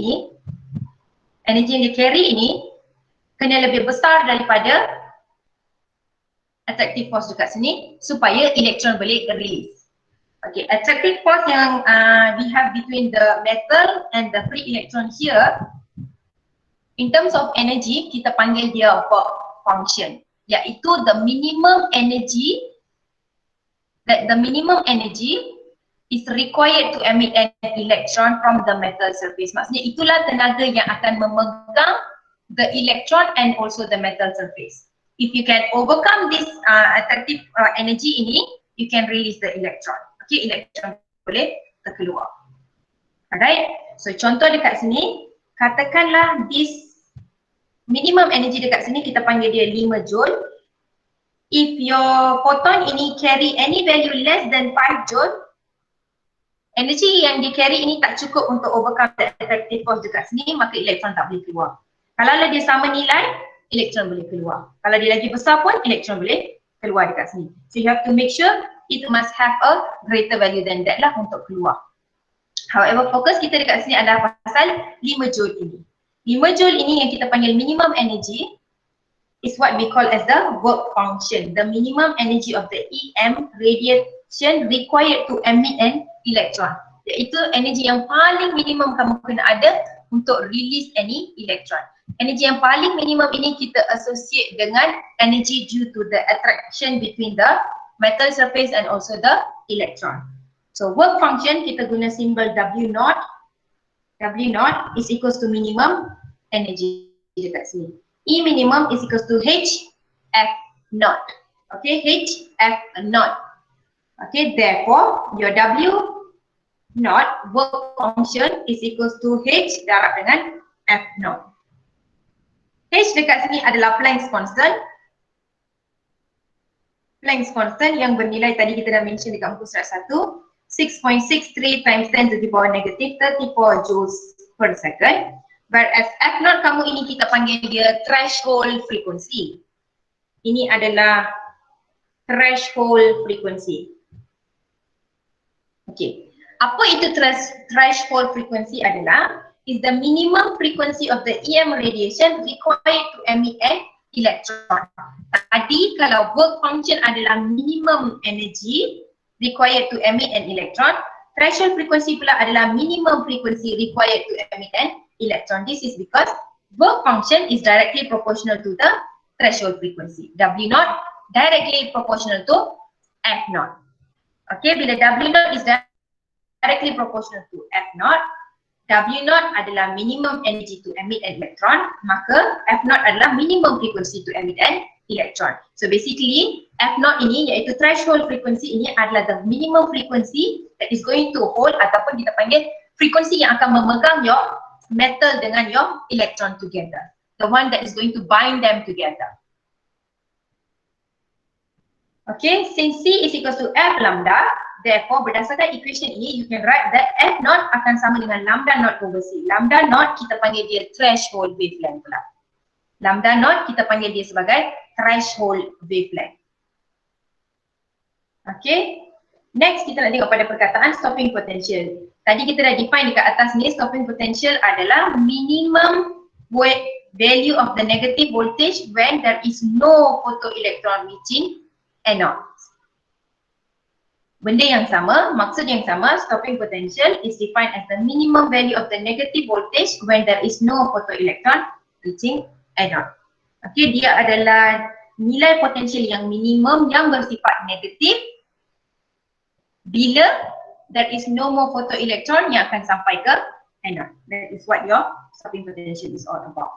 Speaker 1: yang dia carry ini kena lebih besar daripada attractive force dekat sini supaya elektron boleh release. Okay, attractive force yang we have between the metal and the free electron here, in terms of energy, kita panggil dia work function, iaitu the minimum energy is required to emit an electron from the metal surface. Maksudnya itulah tenaga yang akan memegang the electron and also the metal surface. If you can overcome this attractive energy ini, you can release the electron. Okay, electron boleh terkeluar. Alright, so contoh dekat sini, katakanlah this minimum energy dekat sini kita panggil dia 5 joule. If your photon ini carry any value less than 5 joule, energy yang dia carry ini tak cukup untuk overcome the attractive force dekat sini, maka elektron tak boleh keluar. Kalau dia sama nilai, elektron boleh keluar. Kalau dia lagi besar pun, elektron boleh keluar dekat sini. So you have to make sure it must have a greater value than that lah untuk keluar. However, fokus kita dekat sini adalah pasal 5 joule ini. 5 joule ini yang kita panggil minimum energy is what we call as the work function. The minimum energy of the EM radiation required to emit an electron. Iaitu energy yang paling minimum kamu kena ada untuk release any electron. Energy yang paling minimum ini kita associate dengan energy due to the attraction between the metal surface and also the electron. So work function kita guna simbol W naught. W naught is equals to minimum energy dekat sini. E minimum is equals to H F naught. Okay, H F naught. Okay, therefore your W naught work function is equals to H darab dengan F naught. H dekat sini adalah Planck's constant. Planck's constant yang bernilai tadi kita dah mention dekat muka surat 1, 6.63 times 10 to the power negative 34 joules per second. Whereas F naught kamu ini kita panggil dia threshold frequency. Ini adalah threshold frequency. Okay, apa itu threshold frequency adalah is the minimum frequency of the EM radiation required to emit an electron. Tadi kalau work function adalah minimum energy required to emit an electron, threshold frequency pula adalah minimum frequency required to emit an electron. This is because work function is directly proportional to the threshold frequency. W naught directly proportional to F naught. Okay, bila W naught is directly proportional to F naught, W naught adalah minimum energy to emit an electron, maka F naught adalah minimum frequency to emit an electron. So basically F naught ini iaitu threshold frequency ini adalah the minimum frequency that is going to hold ataupun kita panggil frequency yang akan memegang your metal dengan your electron together. The one that is going to bind them together. Okay, since C is equals to F lambda, therefore berdasarkan equation ini you can write that F naught akan sama dengan lambda naught over C. Lambda naught kita panggil dia threshold wavelength pula. Lambda naught kita panggil dia sebagai threshold wavelength. Okay, next kita nak tengok pada perkataan stopping potential. Tadi kita dah define dekat atas ni, stopping potential adalah minimum value of the negative voltage when there is no photoelectron reaching anode. Benda yang sama, maksud yang sama, stopping potential is defined as the minimum value of the negative voltage when there is no photoelectron reaching anode. Okay, dia adalah nilai potensial yang minimum yang bersifat negatif bila there is no more photoelectron yang akan sampai ke anode. That is what your stopping potential is all about.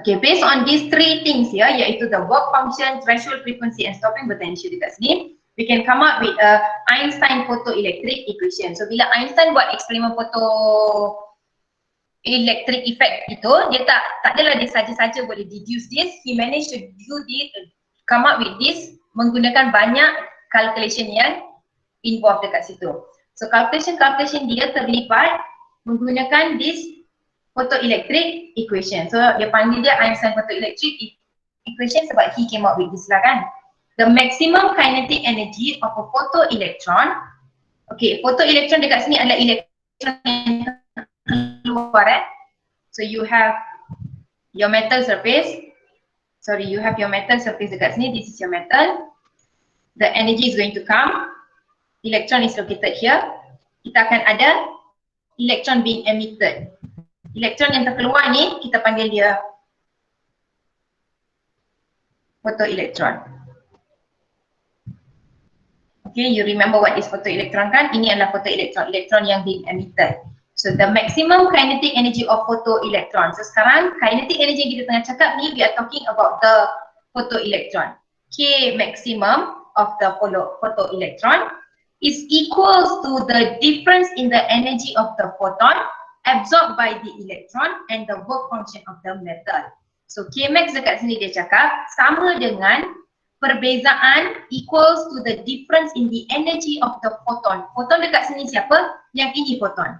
Speaker 1: Okay, based on these three things here, iaitu the work function, threshold frequency and stopping potential dekat sini, we can come up with a Einstein photoelectric equation. So bila Einstein buat eksperimen photoelectric effect itu, dia tak adalah dia saja-saja boleh deduce this, he managed to do this, come up with this menggunakan banyak calculation yang involved dekat situ. So calculation dia terlibat menggunakan this photoelectric equation. So dia panggil dia Einstein photoelectric equation sebab he came up with this lah kan. The maximum kinetic energy of a photoelectron. Okay, photoelectron dekat sini adalah elektron yang keluar So you have your metal surface. Sorry, you have your metal surface dekat sini. This is your metal. The energy is going to come. electron is located here, kita akan ada electron being emitted. Elektron yang terkeluar ni kita panggil dia photoelectron. Okay, you remember what is photoelectron kan? Ini adalah photoelectron, elektron yang being emitted. So the maximum kinetic energy of photoelectron. So sekarang kinetic energy yang kita tengah cakap ni, we are talking about the photoelectron. K maximum of the photoelectron is equals to the difference in the energy of the photon absorbed by the electron and the work function of the metal. So Kmax dekat sini dia cakap sama dengan perbezaan equals to the difference in the energy of the photon. Photon dekat sini siapa? Yang ini photon.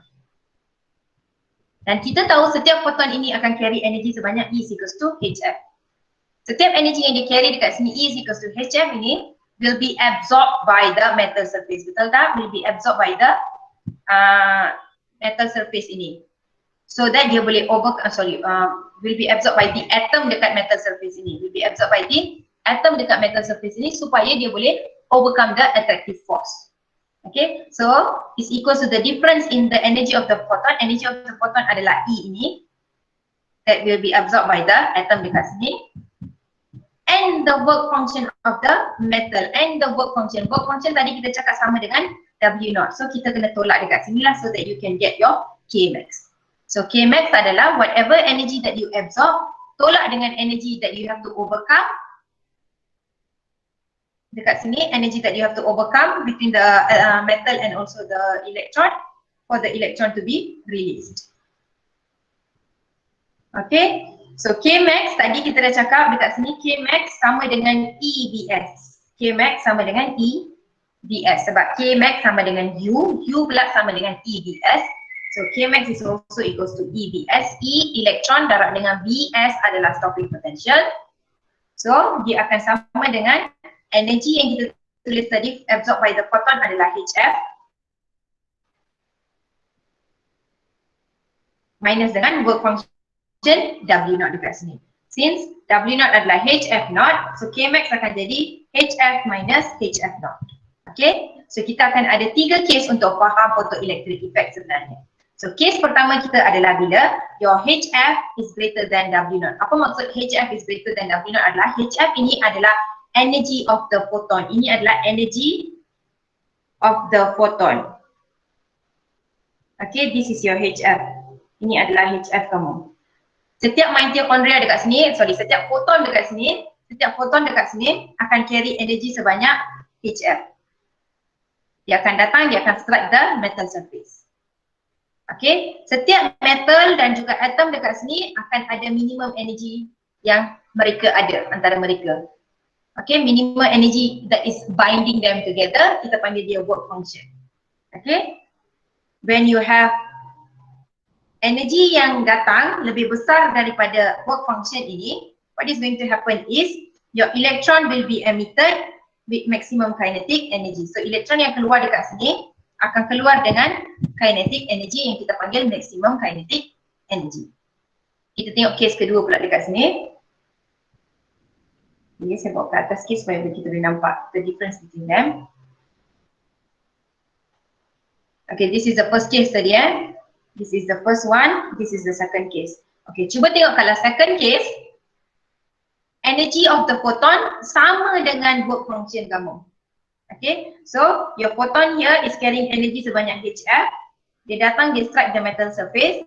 Speaker 1: Dan kita tahu setiap photon ini akan carry energy sebanyak E is equals to HF. Setiap energy yang dia carry dekat sini E is equals to HF ini will be absorbed by the metal surface. Betul tak? Will be absorbed by the metal surface ini. So that dia boleh will be absorbed by the atom dekat metal surface ini. Will be absorbed by the atom dekat metal surface ini supaya dia boleh overcome the attractive force. Okay, so is equals to the difference in the energy of the photon. Energy of the photon adalah E ini that will be absorbed by the atom dekat sini, and the work function of the metal. And the work function tadi kita cakap sama dengan W0. So kita kena tolak dekat sini lah so that you can get your Kmax. So Kmax adalah whatever energy that you absorb tolak dengan energy that you have to overcome. Dekat sini, energy that you have to overcome between the metal and also the electron for the electron to be released. Okay, so Kmax tadi kita dah cakap dekat sini, Kmax sama dengan EBS. Kmax sama dengan EBS sebab Kmax sama dengan U pula sama dengan EBS. So Kmax is also equals to EBS. E, elektron darab dengan BS adalah stopping potential. So dia akan sama dengan energy yang kita tulis tadi absorbed by the photon adalah HF minus dengan work function W0 dekat sini. Since W0 adalah HF0, so Kmax akan jadi HF minus HF0. Okay, so kita akan ada 3 case untuk faham photoelectric effect sebenarnya. So case pertama kita adalah bila your HF is greater than W0. Apa maksud HF is greater than W0 adalah HF ini adalah energy of the photon. Ini adalah energy of the photon. Okay, this is your HF. Ini adalah HF kamu. Setiap mitochondria dekat sini, setiap photon dekat sini akan carry energy sebanyak HF. Dia akan datang, dia akan strike the metal surface. Okay, setiap metal dan juga atom dekat sini akan ada minimum energy yang mereka ada antara mereka. Okay, minimum energy that is binding them together, kita panggil dia work function. Okay, when you have energy yang datang lebih besar daripada work function ini, what is going to happen is your electron will be emitted with maximum kinetic energy. So elektron yang keluar dekat sini akan keluar dengan kinetic energy yang kita panggil maximum kinetic energy. Kita tengok case kedua pula dekat sini. Okay, saya bawa ke atas case supaya kita boleh nampak the difference between them. Okay, this is the first case tadi This is the first one, this is the second case. Okay, cuba tengok kalau second case, energy of the photon sama dengan work function kamu. Okay, so your photon here is carrying energy sebanyak HF. Dia datang, dia strike the metal surface,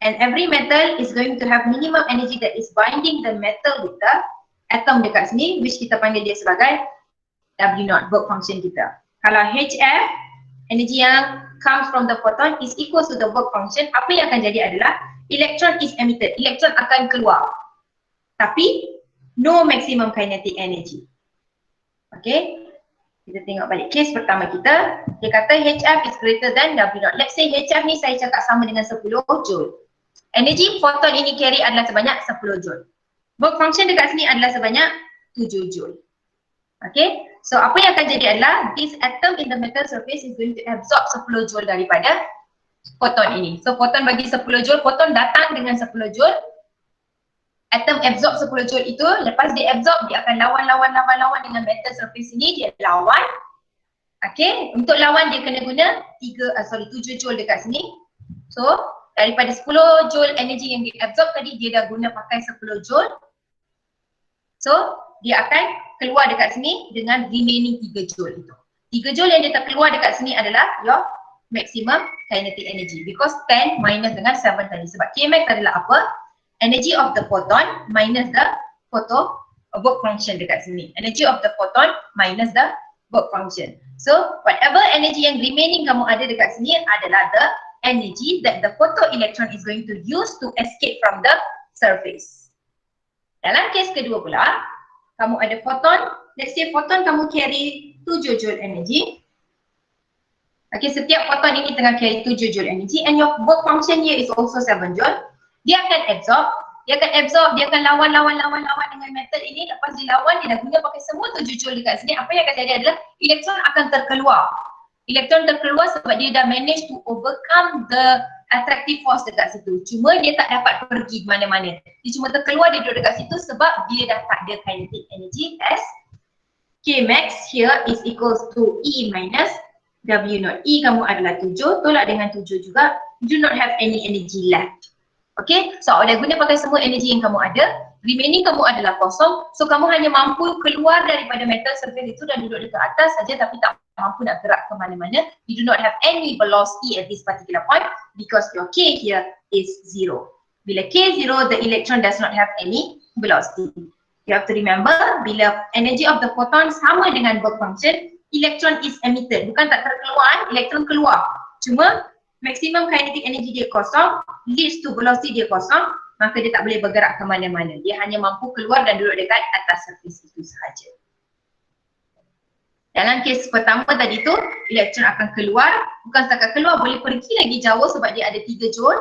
Speaker 1: and every metal is going to have minimum energy that is binding the metal with the atom dekat sini, which kita panggil dia sebagai W0, work function kita. Kalau HF, energy yang comes from the photon is equal to the work function, apa yang akan jadi adalah electron is emitted, electron akan keluar. Tapi, no maximum kinetic energy. Okay, kita tengok balik case pertama kita. Dia kata HF is greater than W0. Let's say HF ni saya cakap sama dengan 10 joule. Energy photon ini carry adalah sebanyak 10 joule. Work function dekat sini adalah sebanyak 7 joule. Okay, so apa yang akan jadi adalah this atom in the metal surface is going to absorb 10 joule daripada photon ini. So photon bagi 10 joule, photon datang dengan 10 joule. Atom absorb 10 joule itu, lepas dia absorb dia akan lawan dengan metal surface ini, dia lawan. Okay, untuk lawan dia kena guna 7 joule dekat sini. So, daripada 10 joule energy yang diabsorb tadi, dia dah guna pakai 10 joule. So, dia akan keluar dekat sini dengan remaining 3 joule itu. 3 joule yang dia tak keluar dekat sini adalah your maximum kinetic energy. Because 10 minus dengan 7 tadi. Sebab Kmax adalah apa? Energy of the photon minus the work function dekat sini. Energy of the photon minus the work function. So, whatever energy yang remaining kamu ada dekat sini adalah the energy that the photoelectron is going to use to escape from the surface. Dalam kes kedua pula, kamu ada photon. Let's say photon kamu carry 7 joule energy. Okay, setiap photon ini tengah carry 7 joule energy and your work function here is also 7 joule. Dia akan absorb, dia akan lawan dengan metode ini. Lepas dilawan, dia dah guna pakai semua 7 joule dekat sini. Apa yang akan jadi adalah elektron akan terkeluar. Elektron terkeluar sebab dia dah manage to overcome the attractive force dekat situ. Cuma dia tak dapat pergi mana-mana. Dia cuma terkeluar, dia duduk dekat situ sebab dia dah tak ada kinetic energy as Kmax here is equals to E minus W naught. E kamu adalah 7, tolak dengan 7 juga. You do not have any energy left. Okay, so dah guna pakai semua energy yang kamu ada, remaining kamu adalah kosong, so kamu hanya mampu keluar daripada metal surface itu dan duduk dekat atas saja tapi tak mampu nak gerak ke mana-mana. You do not have any velocity at this particular point because your K here is 0. Bila K 0, the electron does not have any velocity. You have to remember, bila energy of the photon sama dengan work function, electron is emitted. Bukan tak terkeluar, elektron keluar. Cuma maximum kinetic energy dia kosong, leads to velocity dia kosong, maka dia tak boleh bergerak ke mana-mana. Dia hanya mampu keluar dan duduk dekat atas surface itu sahaja. Dalam kes pertama tadi tu, elektron akan keluar, bukan setakat keluar, boleh pergi lagi jauh sebab dia ada 3 joule.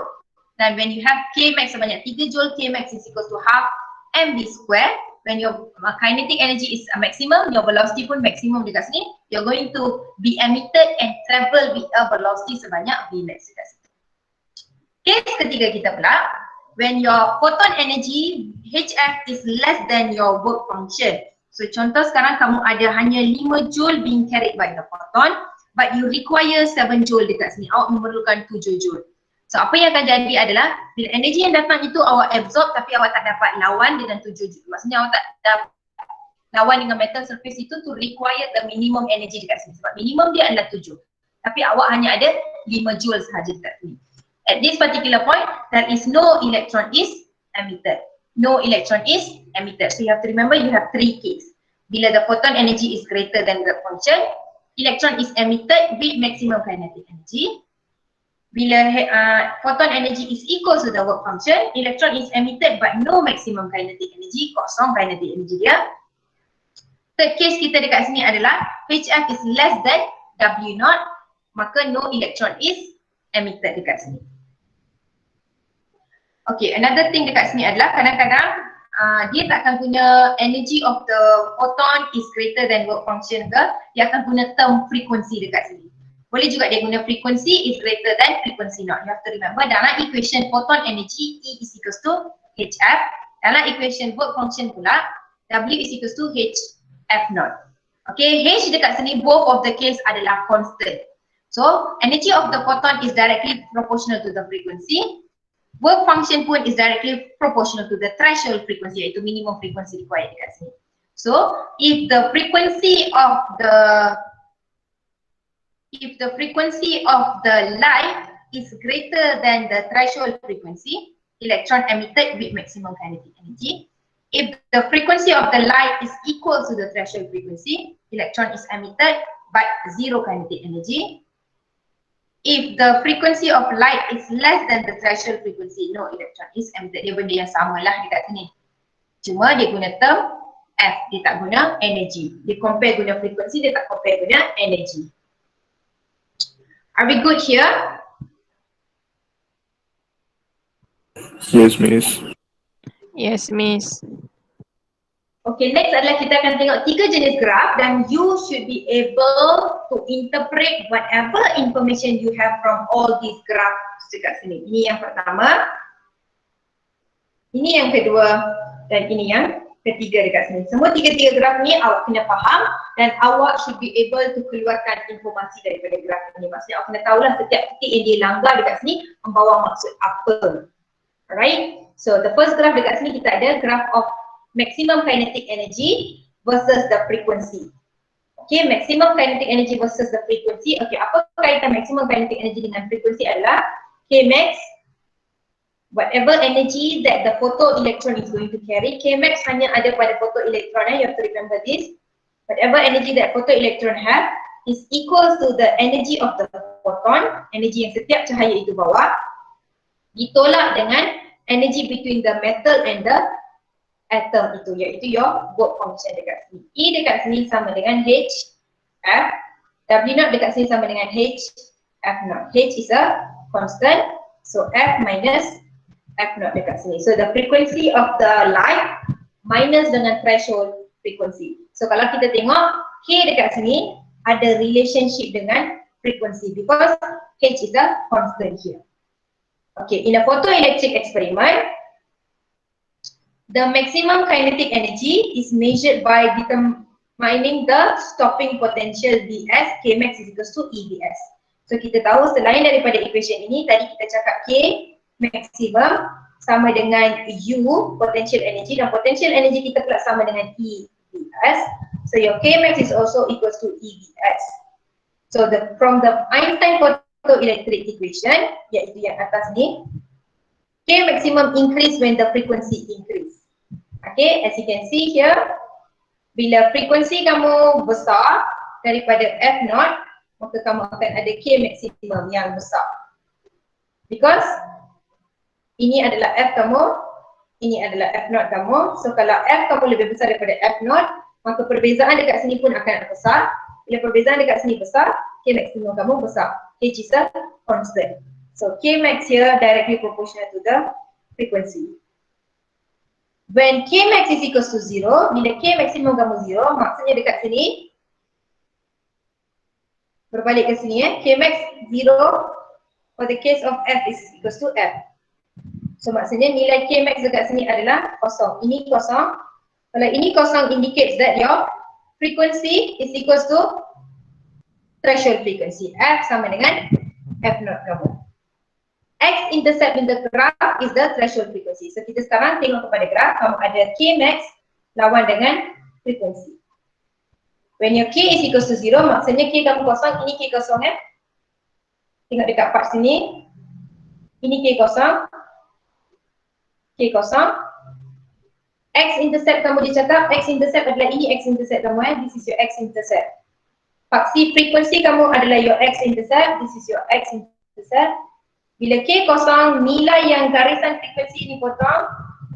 Speaker 1: Dan when you have Kmax sebanyak 3 joule, Kmax is equal to half mv square. When your kinetic energy is maximum, your velocity pun maximum dekat sini, you're going to be emitted and travel with a velocity sebanyak Vmax dekat situ. Kes ketiga kita pula, when your photon energy HF is less than your work function. So contoh sekarang kamu ada hanya 5 joule being carried by the photon, but you require 7 joule dekat sini. Awak memerlukan 7 joule. So apa yang akan jadi adalah bila energi yang datang itu awak absorb tapi awak tak dapat lawan dengan 7 joule. Maksudnya awak tak dapat lawan dengan metal surface itu to require the minimum energy dekat sini. Sebab minimum dia adalah 7. Tapi awak hanya ada 5 joule sahaja dekat sini. At this particular point, there is no electron is emitted. No electron is emitted. So you have to remember you have 3 cases. Bila the photon energy is greater than the function, electron is emitted with maximum kinetic energy. Bila photon energy is equal to the work function, electron is emitted but no maximum kinetic energy, kosong kinetic energy dia. Third case kita dekat sini adalah HF is less than W naught, maka no electron is emitted dekat sini. Okay, another thing dekat sini adalah kadang-kadang dia tak akan guna energy of the photon is greater than work function ke, dia akan guna term frequency dekat sini. Boleh juga dia guna frequency is greater than frequency naught. You have to remember dalam equation photon energy E is equals to HF. Dalam equation work function pula W is equals to HF naught. Okay, H dekat sini both of the case adalah constant. So energy of the photon is directly proportional to the frequency. Work function pun is directly proportional to the threshold frequency, iaitu minimum frequency required dekat sini. So if the frequency of the light is greater than the threshold frequency, electron emitted with maximum kinetic energy. If the frequency of the light is equal to the threshold frequency, electron is emitted but zero kinetic energy. If the frequency of light is less than the threshold frequency, no electron is emitted. Dia benda yang samalah dekat sini. Cuma dia guna term F, dia tak guna energy. Dia compare guna frequency, dia tak compare guna energy. Are we good here?
Speaker 4: Yes, miss.
Speaker 3: Yes, miss.
Speaker 1: Okay, next adalah kita akan tengok 3 jenis graf dan you should be able to interpret whatever information you have from all these graphs dekat sini. Ini yang pertama, ini yang kedua dan ini yang ketiga dekat sini. Semua tiga-tiga graf ni awak kena faham dan awak should be able to keluarkan informasi daripada graf ni. Maksudnya awak kena tahulah setiap titik yang dia langgar dekat sini membawa maksud apa. Alright, so the first graph dekat sini kita ada graph of maximum kinetic energy versus the frequency. Okay, maximum kinetic energy versus the frequency. Okay, apa kaitan maximum kinetic energy dengan frequency adalah Kmax, whatever energy that the photoelectron is going to carry. Kmax hanya ada pada photoelectron, you have to remember this. Whatever energy that photoelectron have is equals to the energy of the photon, energy yang setiap cahaya itu bawa, ditolak dengan energy between the metal and the atom itu, iaitu your work function dekat sini. E dekat sini sama dengan Hf, W naught dekat sini sama dengan F naught. H is a constant, so F minus F naught dekat sini. So the frequency of the light minus dengan threshold frequency. So kalau kita tengok K dekat sini ada relationship dengan frequency because H is a constant here. Okay, in a photoelectric experiment, the maximum kinetic energy is measured by determining the stopping potential Ds, Kmax is equals to EBS. So kita tahu selain daripada equation ini, tadi kita cakap K maximum sama dengan U, potential energy, dan potential energy kita pula sama dengan EBS. So your Kmax is also equals to EBS. So from the Einstein photoelectric equation, iaitu yang atas ni, K maximum increase when the frequency increase. Okay, as you can see here, bila frekuensi kamu besar daripada F naught, maka kamu akan ada K maximum yang besar. Because ini adalah F kamu, ini adalah F naught kamu. So kalau F kamu lebih besar daripada F naught, maka perbezaan dekat sini pun akan besar. Bila perbezaan dekat sini besar, K maximum kamu besar. H is a constant. So K max here directly proportional to the frequency. When K max is equals to 0, bila K maximum kamu 0, maksudnya dekat sini, berbalik ke sini K max 0 for the case of F is equals to F. So maksudnya nilai K max dekat sini adalah kosong. Ini kosong. Kalau ini kosong indicates that your frequency is equals to threshold frequency. F sama dengan F naught kamu. X intercept in the graph is the threshold frequency. So kita sekarang tengok kepada graph, kamu ada K max lawan dengan frequency. When your K is equals to 0, maksudnya K kamu kosong, ini K kosong Tengok dekat part sini. Ini K kosong. K kosong. X intercept kamu dicakap, X intercept adalah ini X intercept kamu This is your X intercept. Paksi frekuensi kamu adalah your X intercept, this is your X intercept. Bila K kosong, nilai yang garisan frekuensi ini potong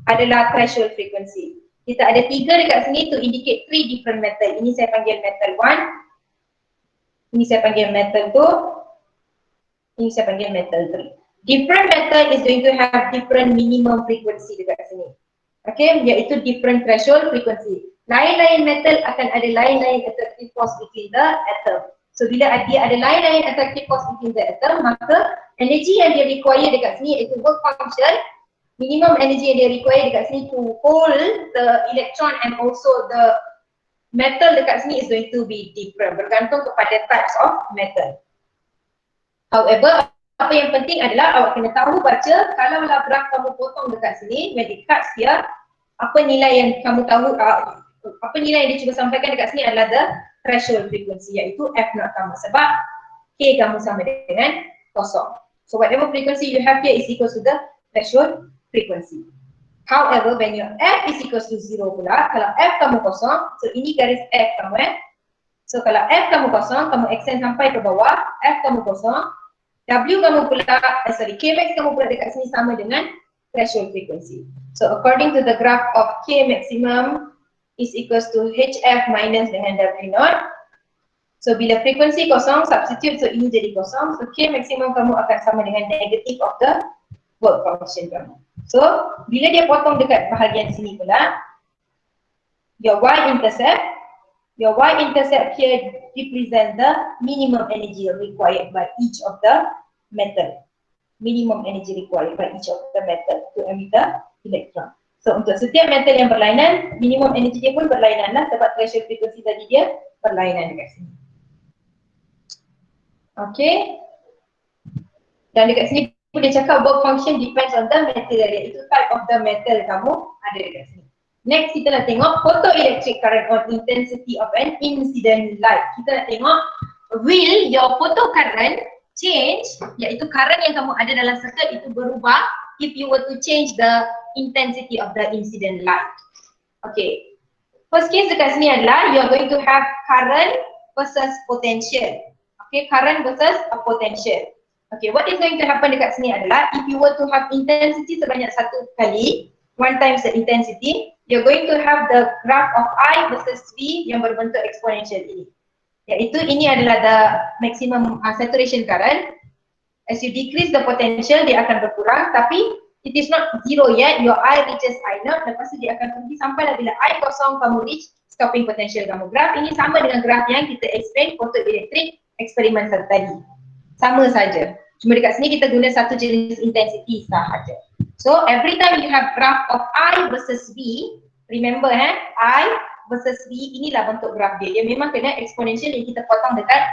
Speaker 1: adalah threshold frequency. Kita ada 3 dekat sini to indicate 3 different metal. Ini saya panggil metal 1. Ini saya panggil metal 2. Ini saya panggil metal 3. Different metal is going to have different minimum frequency dekat sini. Okay, iaitu different threshold frequency. Lain-lain metal akan ada lain-lain attractive force between the atom. So bila dia ada lain-lain attractive force between the atom, maka energy yang dia require dekat sini iaitu work function, minimum energy yang dia require dekat sini to hold the electron and also the metal dekat sini is going to be different, bergantung kepada types of metal. However, apa yang penting adalah awak kena tahu baca kalau graf kamu potong dekat sini, when it cuts here, apa nilai yang kamu tahu, apa nilai yang dia cuba sampaikan dekat sini adalah the threshold frequency, iaitu F naught kamu, sebab K kamu sama dengan kosong. So whatever frequency you have here is equal to the threshold frequency. However, when your F is equals to 0 pula, kalau F kamu kosong, so ini garis F kamu So kalau F kamu kosong, kamu extend sampai ke bawah, F kamu kosong, W kamu pula, K max kamu pula dekat sini sama dengan threshold frequency. So according to the graph of K maximum is equals to HF minus dengan W naught. So bila frekuensi kosong, substitute, so ini jadi kosong. So K maximum kamu akan sama dengan negative of the work function kamu. So bila dia potong dekat bahagian sini pula, your y-intercept here represent the minimum energy required by each of the metal. Minimum energy required by each of the metal to emit the electron. So untuk setiap metal yang berlainan, minimum energy dia pun berlainan lah sebab threshold frequency tadi dia berlainan dekat sini. Okay. Dan dekat sini pun dia cakap work function depends on the material, iaitu type of the metal kamu ada dekat sini. Next kita nak tengok photoelectric current or intensity of an incident light. Kita nak tengok will your photocurrent change, iaitu current yang kamu ada dalam circuit itu berubah if you were to change the intensity of the incident light. Okay. First case dekat sini adalah you are going to have current versus potential. Okay, current versus a potential. Okay, what is going to happen dekat sini adalah if you were to have intensity sebanyak satu kali, one times the intensity, you're going to have the graph of I versus V yang berbentuk exponential ini. Iaitu ini adalah the maximum saturation current. As you decrease the potential, dia akan berkurang, tapi it is not zero yet. Your I reaches I0, lepas tu dia akan berhenti sampailah bila I kosong kamu reach stopping potential kamu. Graf ini sama dengan graf yang kita explain photoelectric eksperimen tadi. Sama saja. Cuma dekat sini kita guna satu jenis intensity sahaja. So every time you have graph of I versus V, remember I versus V, inilah bentuk graf dia. Dia memang kena exponential yang kita potong dekat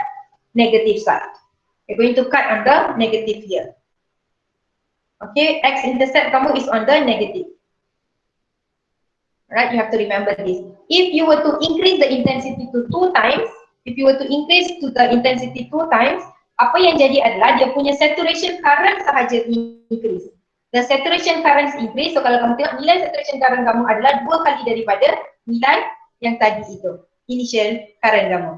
Speaker 1: negative side. We're going to cut on the negative here. Okay, x-intercept kamu is on the negative. Right, you have to remember this. If you were to increase the intensity to 2 times, if you were to increase to the intensity 2 times, apa yang jadi adalah dia punya saturation current sahaja increase. The saturation current increase, so kalau kamu tengok nilai saturation current kamu adalah 2 kali daripada nilai yang tadi itu, initial current kamu.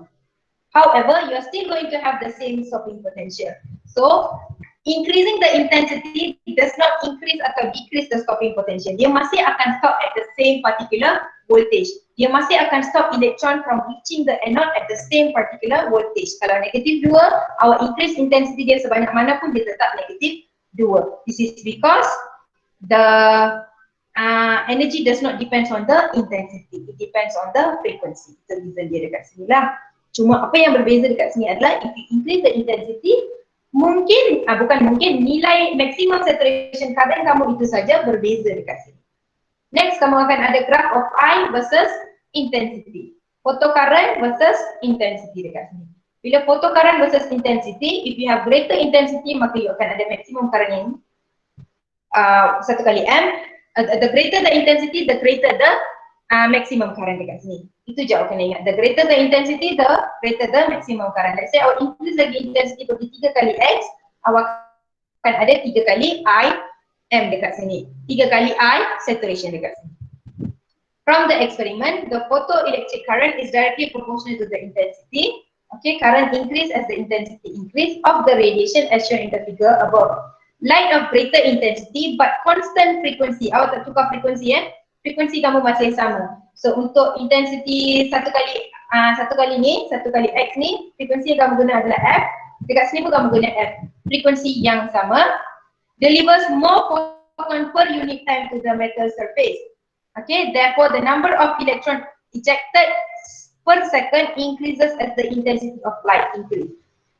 Speaker 1: However, you are still going to have the same stopping potential. So, increasing the intensity does not increase atau decrease the stopping potential. Dia masih akan stop at the same particular voltage. Dia masih akan stop electron from reaching the anode at the same particular voltage. Kalau negative 2, our increase intensity dia sebanyak mana pun dia tetap negative 2. This is because the energy does not depends on the intensity. It depends on the frequency. Itu reason dia dekat sini lah. Cuma apa yang berbeza dekat sini adalah if you increase the intensity, mungkin, bukan mungkin, nilai maximum saturation current kamu itu saja berbeza dekat sini. Next, kamu akan ada graph of I versus intensity. Photocurrent versus intensity dekat sini. Bila photocurrent versus intensity, if you have greater intensity, maka you akan ada maximum current yang 1 kali M. The greater the intensity, the greater the maximum current dekat sini. Itu je awak kena ingat. The greater the intensity, the greater the maximum current. Let's say awak increase lagi intensity pergi 3 kali X, awak akan ada 3 kali I M dekat sini. 3 kali I saturation dekat sini. From the experiment, the photoelectric current is directly proportional to the intensity. Okay, current increase as the intensity increase of the radiation as shown in the figure above. Light of greater intensity but constant frequency. Awak tak tukar frequency Frequency kamu masih sama. So untuk intensity 1 kali ni, 1 kali X ni, frequency yang kamu guna adalah F. Dekat sini pun kamu guna F. Frequency yang sama. Delivers more photon per unit time to the metal surface. Okay, therefore the number of electron ejected per second increases as the intensity of light increase.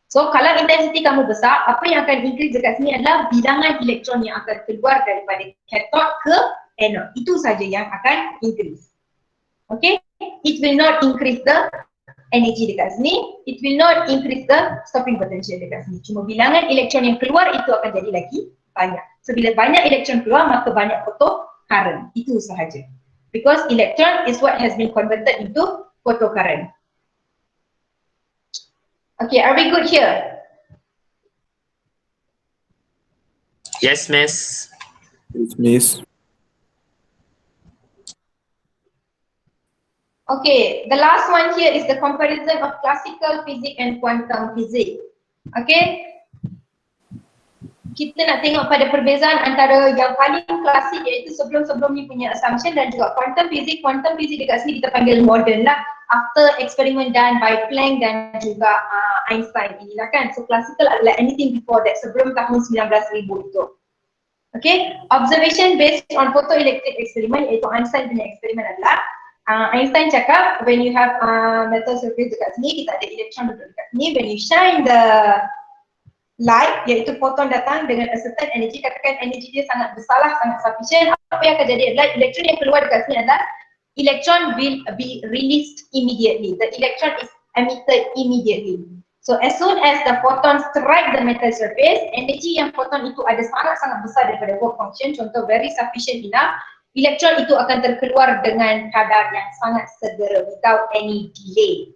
Speaker 1: So kalau intensity kamu besar, apa yang akan increase dekat sini adalah bilangan elektron yang akan keluar daripada cathode ke anode. Itu saja yang akan increase. Okay, it will not increase the energy dekat sini. It will not increase the stopping potential dekat sini. Cuma bilangan elektron yang keluar itu akan jadi lagi banyak. So bila banyak elektron keluar, maka banyak photocurrent. Itu sahaja. Because electron is what has been converted into photocurrent. Okay, are we good here?
Speaker 6: Yes, miss.
Speaker 4: Yes, miss.
Speaker 1: Okay, the last one here is the comparison of classical physics and quantum physics. Okay, kita nak tengok pada perbezaan antara yang paling klasik iaitu sebelum-sebelum ni punya assumption dan juga quantum physics. Quantum physics dekat sini kita panggil modern lah, after experiment done by Planck dan juga Einstein inilah kan. So classical adalah anything before that, sebelum tahun 19,000 itu. Okay, observation based on photoelectric experiment iaitu Einstein punya eksperimen adalah Einstein cakap when you have metal surface dekat sini, kita ada elektron duduk dekat sini, when you shine the light, iaitu photon datang dengan a certain energy, katakan energy dia sangat besar lah, sangat sufficient, apa yang akan jadi adalah elektron yang keluar dekat sini adalah electron will be released immediately. The electron is emitted immediately. So as soon as the photon strike the metal surface, energy yang photon itu ada sangat-sangat besar daripada work function, contoh very sufficient enough, elektron itu akan terkeluar dengan kadar yang sangat segera without any delay.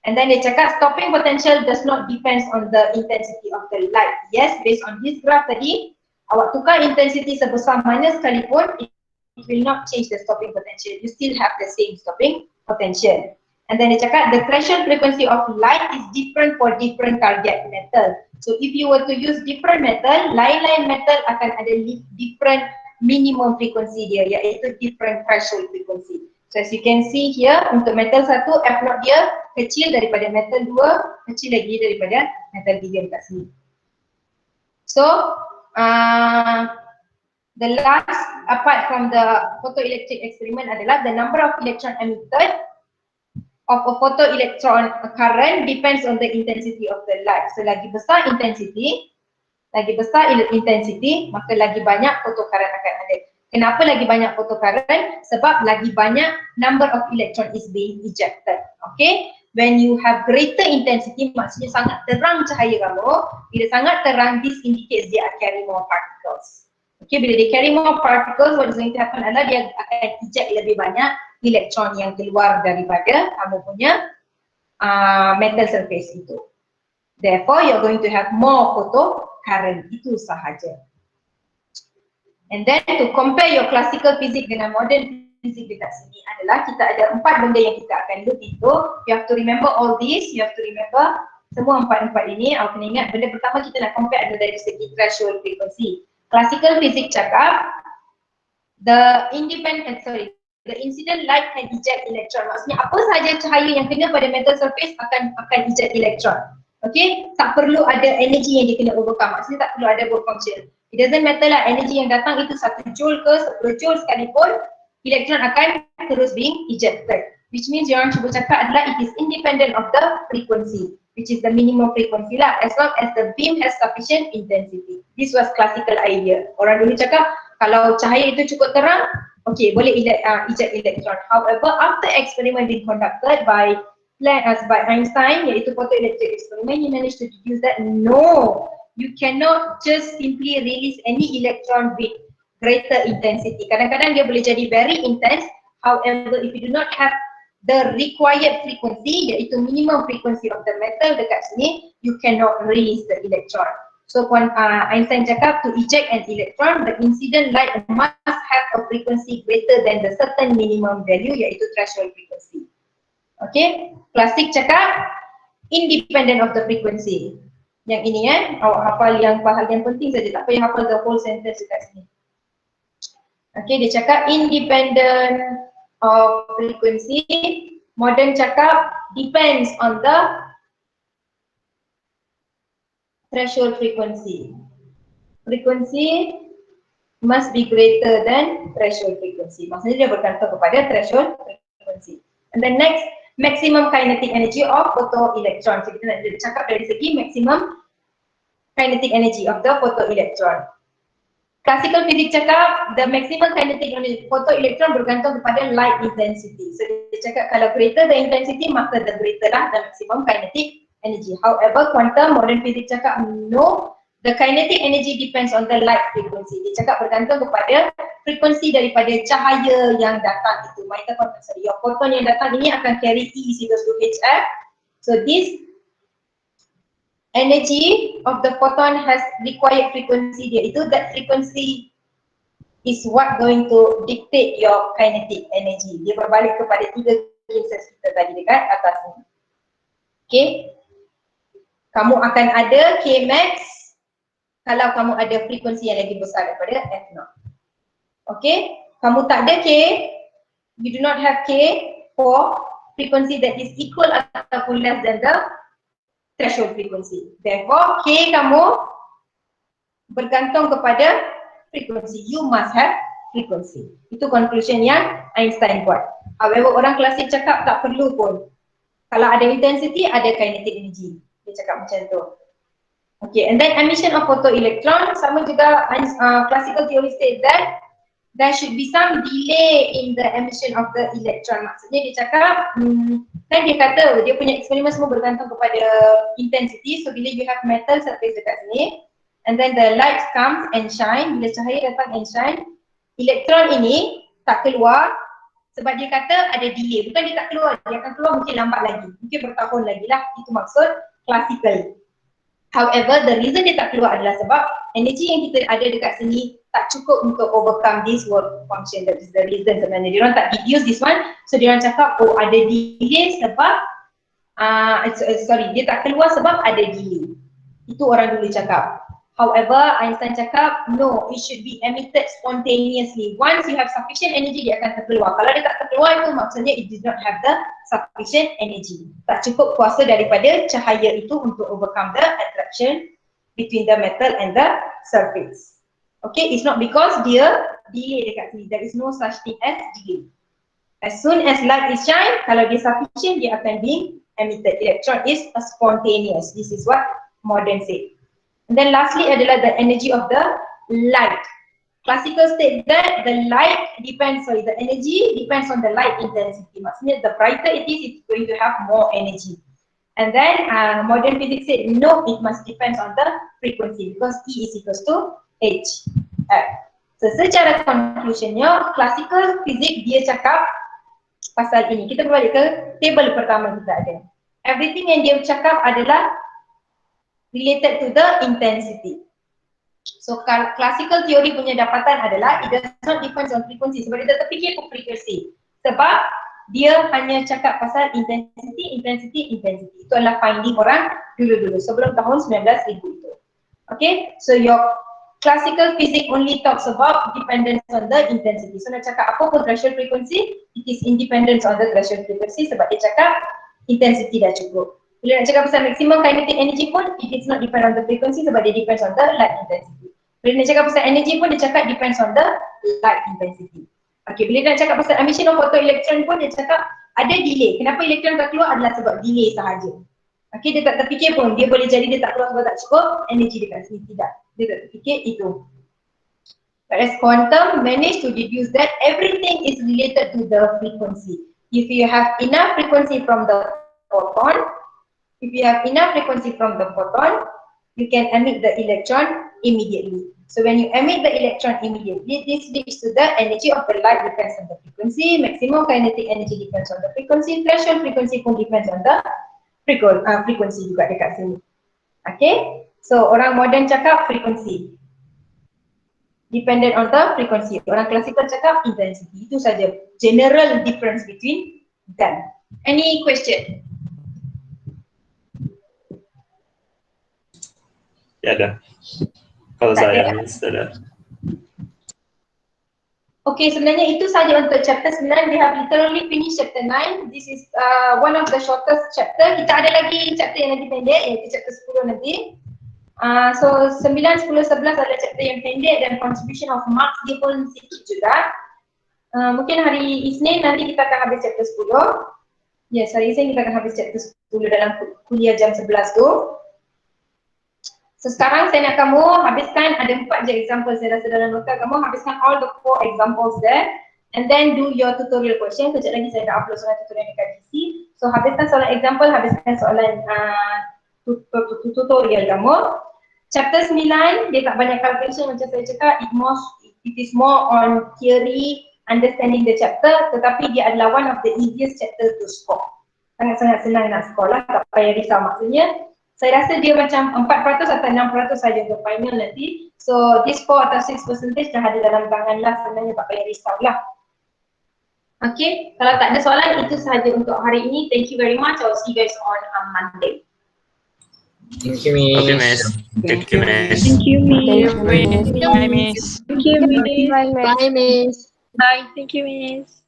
Speaker 1: And then dia cakap stopping potential does not depend on the intensity of the light. Yes, based on this graph tadi, awak tukar intensity sebesar mana sekalipun, it will not change the stopping potential. You still have the same stopping potential. And then dia cakap the threshold frequency of light is different for different target metal. So if you were to use different metal, lain-lain metal akan ada different minimum frequency dia, iaitu different threshold frequency. So as you can see here, untuk metal 1, F0 dia kecil daripada metal 2, kecil lagi daripada metal 3 dekat sini. So, the last apart from the photoelectric experiment adalah the number of electron emitted of a photoelectron current depends on the intensity of the light. So lagi besar intensity, maka lagi banyak photocurrent akan ada. Kenapa lagi banyak photocurrent? Sebab lagi banyak number of electron is being ejected. Okay? When you have greater intensity, maksudnya sangat terang cahaya kamu. Bila sangat terang, this indicates they are carry more particles. Okay, bila dia carry more particles, what is going to happen adalah dia akan eject lebih banyak elektron yang keluar daripada kamu punya metal surface itu. Therefore, you're going to have more photocurrent. Itu sahaja. And then to compare your classical physics dengan modern physics dekat sini adalah kita ada 4 benda yang kita akan look into. You have to remember all this, you have to remember semua 4 ini. Awak kena ingat benda pertama kita nak compare adalah dari segi threshold frequency. Classical physics cakap the incident light can eject electron. Maksudnya apa sahaja cahaya yang kena pada metal surface akan eject electron. Okay, tak perlu ada energy yang dia kena overcome. Maksudnya tak perlu ada work function. It doesn't matter lah energy yang datang itu 1 joule ke 10 joule sekalipun, elektron akan terus being ejected. Which means yang cuba cakap adalah it is independent of the frequency, which is the minimum frequency lah, as long as the beam has sufficient intensity. This was classical idea. Orang dulu cakap kalau cahaya itu cukup terang, okay, boleh eject electron. However, after experiment being conducted by Einstein, iaitu photoelectric experiment, he managed to deduce that no, you cannot just simply release any electron with greater intensity. Kadang-kadang dia boleh jadi very intense. However, if you do not have the required frequency, iaitu minimum frequency of the metal dekat sini, you cannot release the electron. So Einstein cakap to eject an electron, the incident light must have a frequency greater than the certain minimum value, iaitu threshold frequency. Okay, klasik cakap independent of the frequency. Yang ini awak hafal yang bahagian penting saja, tak payah hafal the whole sentence dekat sini. Okay, dia cakap independent of frequency. Modern cakap depends on the threshold frequency. Frequency must be greater than threshold frequency. Maksudnya dia bergantung kepada threshold frequency. And then next, maximum kinetic energy of photoelectron. So kita nak cakap dari segi maximum kinetic energy of the photoelectron. Classical physics cakap the maximum kinetic energy of photoelectron bergantung kepada light intensity. So dia cakap kalau greater the intensity, maka the greater lah the maximum kinetic energy. However, quantum modern physics cakap no, the kinetic energy depends on the light frequency. Dia cakap bergantung kepada frekuensi daripada cahaya yang datang itu. Your photon yang datang ini akan carry E is equals to HF. So this energy of the photon has required frequency dia itu, that frequency is what going to dictate your kinetic energy. Dia berbalik kepada 3 cases kita tadi dekat atas ni. Okay, kamu akan ada K max kalau kamu ada frekuensi yang lagi besar daripada F0. Okay, kamu tak ada K, you do not have K for frequency that is equal ataupun less than the threshold frequency. Therefore, K kamu bergantung kepada frequency. You must have frequency. Itu conclusion yang Einstein buat. However, orang klasik cakap tak perlu pun. Kalau ada intensity, ada kinetic energy. Dia cakap macam tu. Okay, and then emission of photoelectron, sama juga classical theory state that there should be some delay in the emission of the electron. Maksudnya dia cakap, kan dia kata dia punya eksperimen semua bergantung kepada intensity. So bila you have metal surface dekat sini, and then the light comes and shine, bila cahaya datang and shine, elektron ini tak keluar sebab dia kata ada delay. Bukan dia tak keluar, dia akan keluar mungkin lambat lagi, mungkin bertahun lagi lah. Itu maksud classical. However, the reason dia tak keluar adalah sebab energi yang kita ada dekat sini tak cukup untuk overcome this work function. That is the reason sebenarnya. Diorang tak deduce this one, so diorang cakap oh ada delay sebab dia tak keluar sebab ada delay. Itu orang dulu cakap. However, Einstein cakap no, it should be emitted spontaneously. Once you have sufficient energy, dia akan terkeluar. Kalau dia tak terkeluar, itu maksudnya it does not have the sufficient energy. Tak cukup kuasa daripada cahaya itu untuk overcome the attraction between the metal and the surface. Okay, it's not because dia delay dekat sini. There is no such thing as delay. As soon as light is shine, kalau dia sufficient, dia akan be emitted. Electron is a spontaneous. This is what modern say. And then lastly adalah the energy of the light. Classical state that the energy depends on the light intensity. Maksudnya the brighter it is, it's going to have more energy. And then modern physics said no, it must depend on the frequency because E is equals to H. So secara conclusionnya, classical physics dia cakap pasal ini. Kita berbalik ke table pertama kita ada. Everything yang dia cakap adalah related to the intensity. So classical theory punya dapatan adalah it does not depend on frequency. Sebab dia tak fikir ke frequency. Sebab dia hanya cakap pasal intensity. Itu adalah finding orang dulu-dulu sebelum tahun 19,000 itu. Okay, so your classical physics only talks about dependence on the intensity. So nak cakap apa pun threshold frequency, it is independent on the threshold frequency sebab dia cakap intensity dah cukup. Bila nak cakap pasal maximum kinetic energy pun, it is not depend on the frequency sebab dia depends on the light intensity. Bila nak cakap pasal energy pun, dia cakap depends on the light intensity. Okay, bila nak cakap pasal emission of photoelectron pun, dia cakap ada delay. Kenapa elektron tak keluar adalah sebab delay sahaja. Okay, dia tak terfikir pun, dia boleh jadi dia tak keluar sebab tak cukup energy dekat sini. Tidak, dia tak terfikir itu. Whereas quantum managed to deduce that everything is related to the frequency. If you have enough frequency from the photon, you can emit the electron immediately. So when you emit the electron immediately, this leads to the energy of the light depends on the frequency, maximum kinetic energy depends on the frequency, threshold frequency pun depends on the frequency juga dekat sini. Okay, so orang modern cakap frequency, dependent on the frequency. Orang classical cakap intensity. Itu saja general difference between them. Any question?
Speaker 6: Ya ada. Kalau saya ada.
Speaker 1: Okay, sebenarnya itu saja untuk chapter 9. We have literally finished chapter 9. This is one of the shortest chapter. Kita ada lagi chapter yang lagi pendek, iaitu chapter 10 nanti. So 9, 10, 11 adalah chapter yang pendek dan contribution of marks dia pun sikit juga. Mungkin hari Isnin nanti kita akan habis chapter 10. Yes, hari Isnin kita akan habis chapter 10 dalam kuliah jam 11 tu. So sekarang saya nak kamu habiskan, ada 4 je example saya rasa dalam nota, kamu habiskan all the 4 examples there and then do your tutorial question. Kejap lagi saya dah upload soalan tutorial dekat DC. So habiskan soalan example, habiskan soalan tutorial kamu. Chapter 9 dia tak banyak calculation macam saya cakap, it is more on theory, understanding the chapter, tetapi dia adalah one of the easiest chapter to score. Sangat-sangat senang nak score lah, tak payah risau. Maksudnya saya rasa dia macam 4% atau 6% saja untuk final nanti. So this 4 atau 6% dah ada dalam tangan lah, sebenarnya tak payah risau lah. Okay, kalau tak ada soalan itu sahaja untuk hari ini. Thank you very much. I'll see you guys on Monday.
Speaker 5: Thank you, Miss.
Speaker 6: Okay, Miss. Thank you, Miss.
Speaker 3: Thank you, Miss. Bye, Miss.
Speaker 7: Thank you, Miss.
Speaker 3: Bye, Miss.
Speaker 7: Bye, Miss.
Speaker 3: Bye. Thank you, Miss.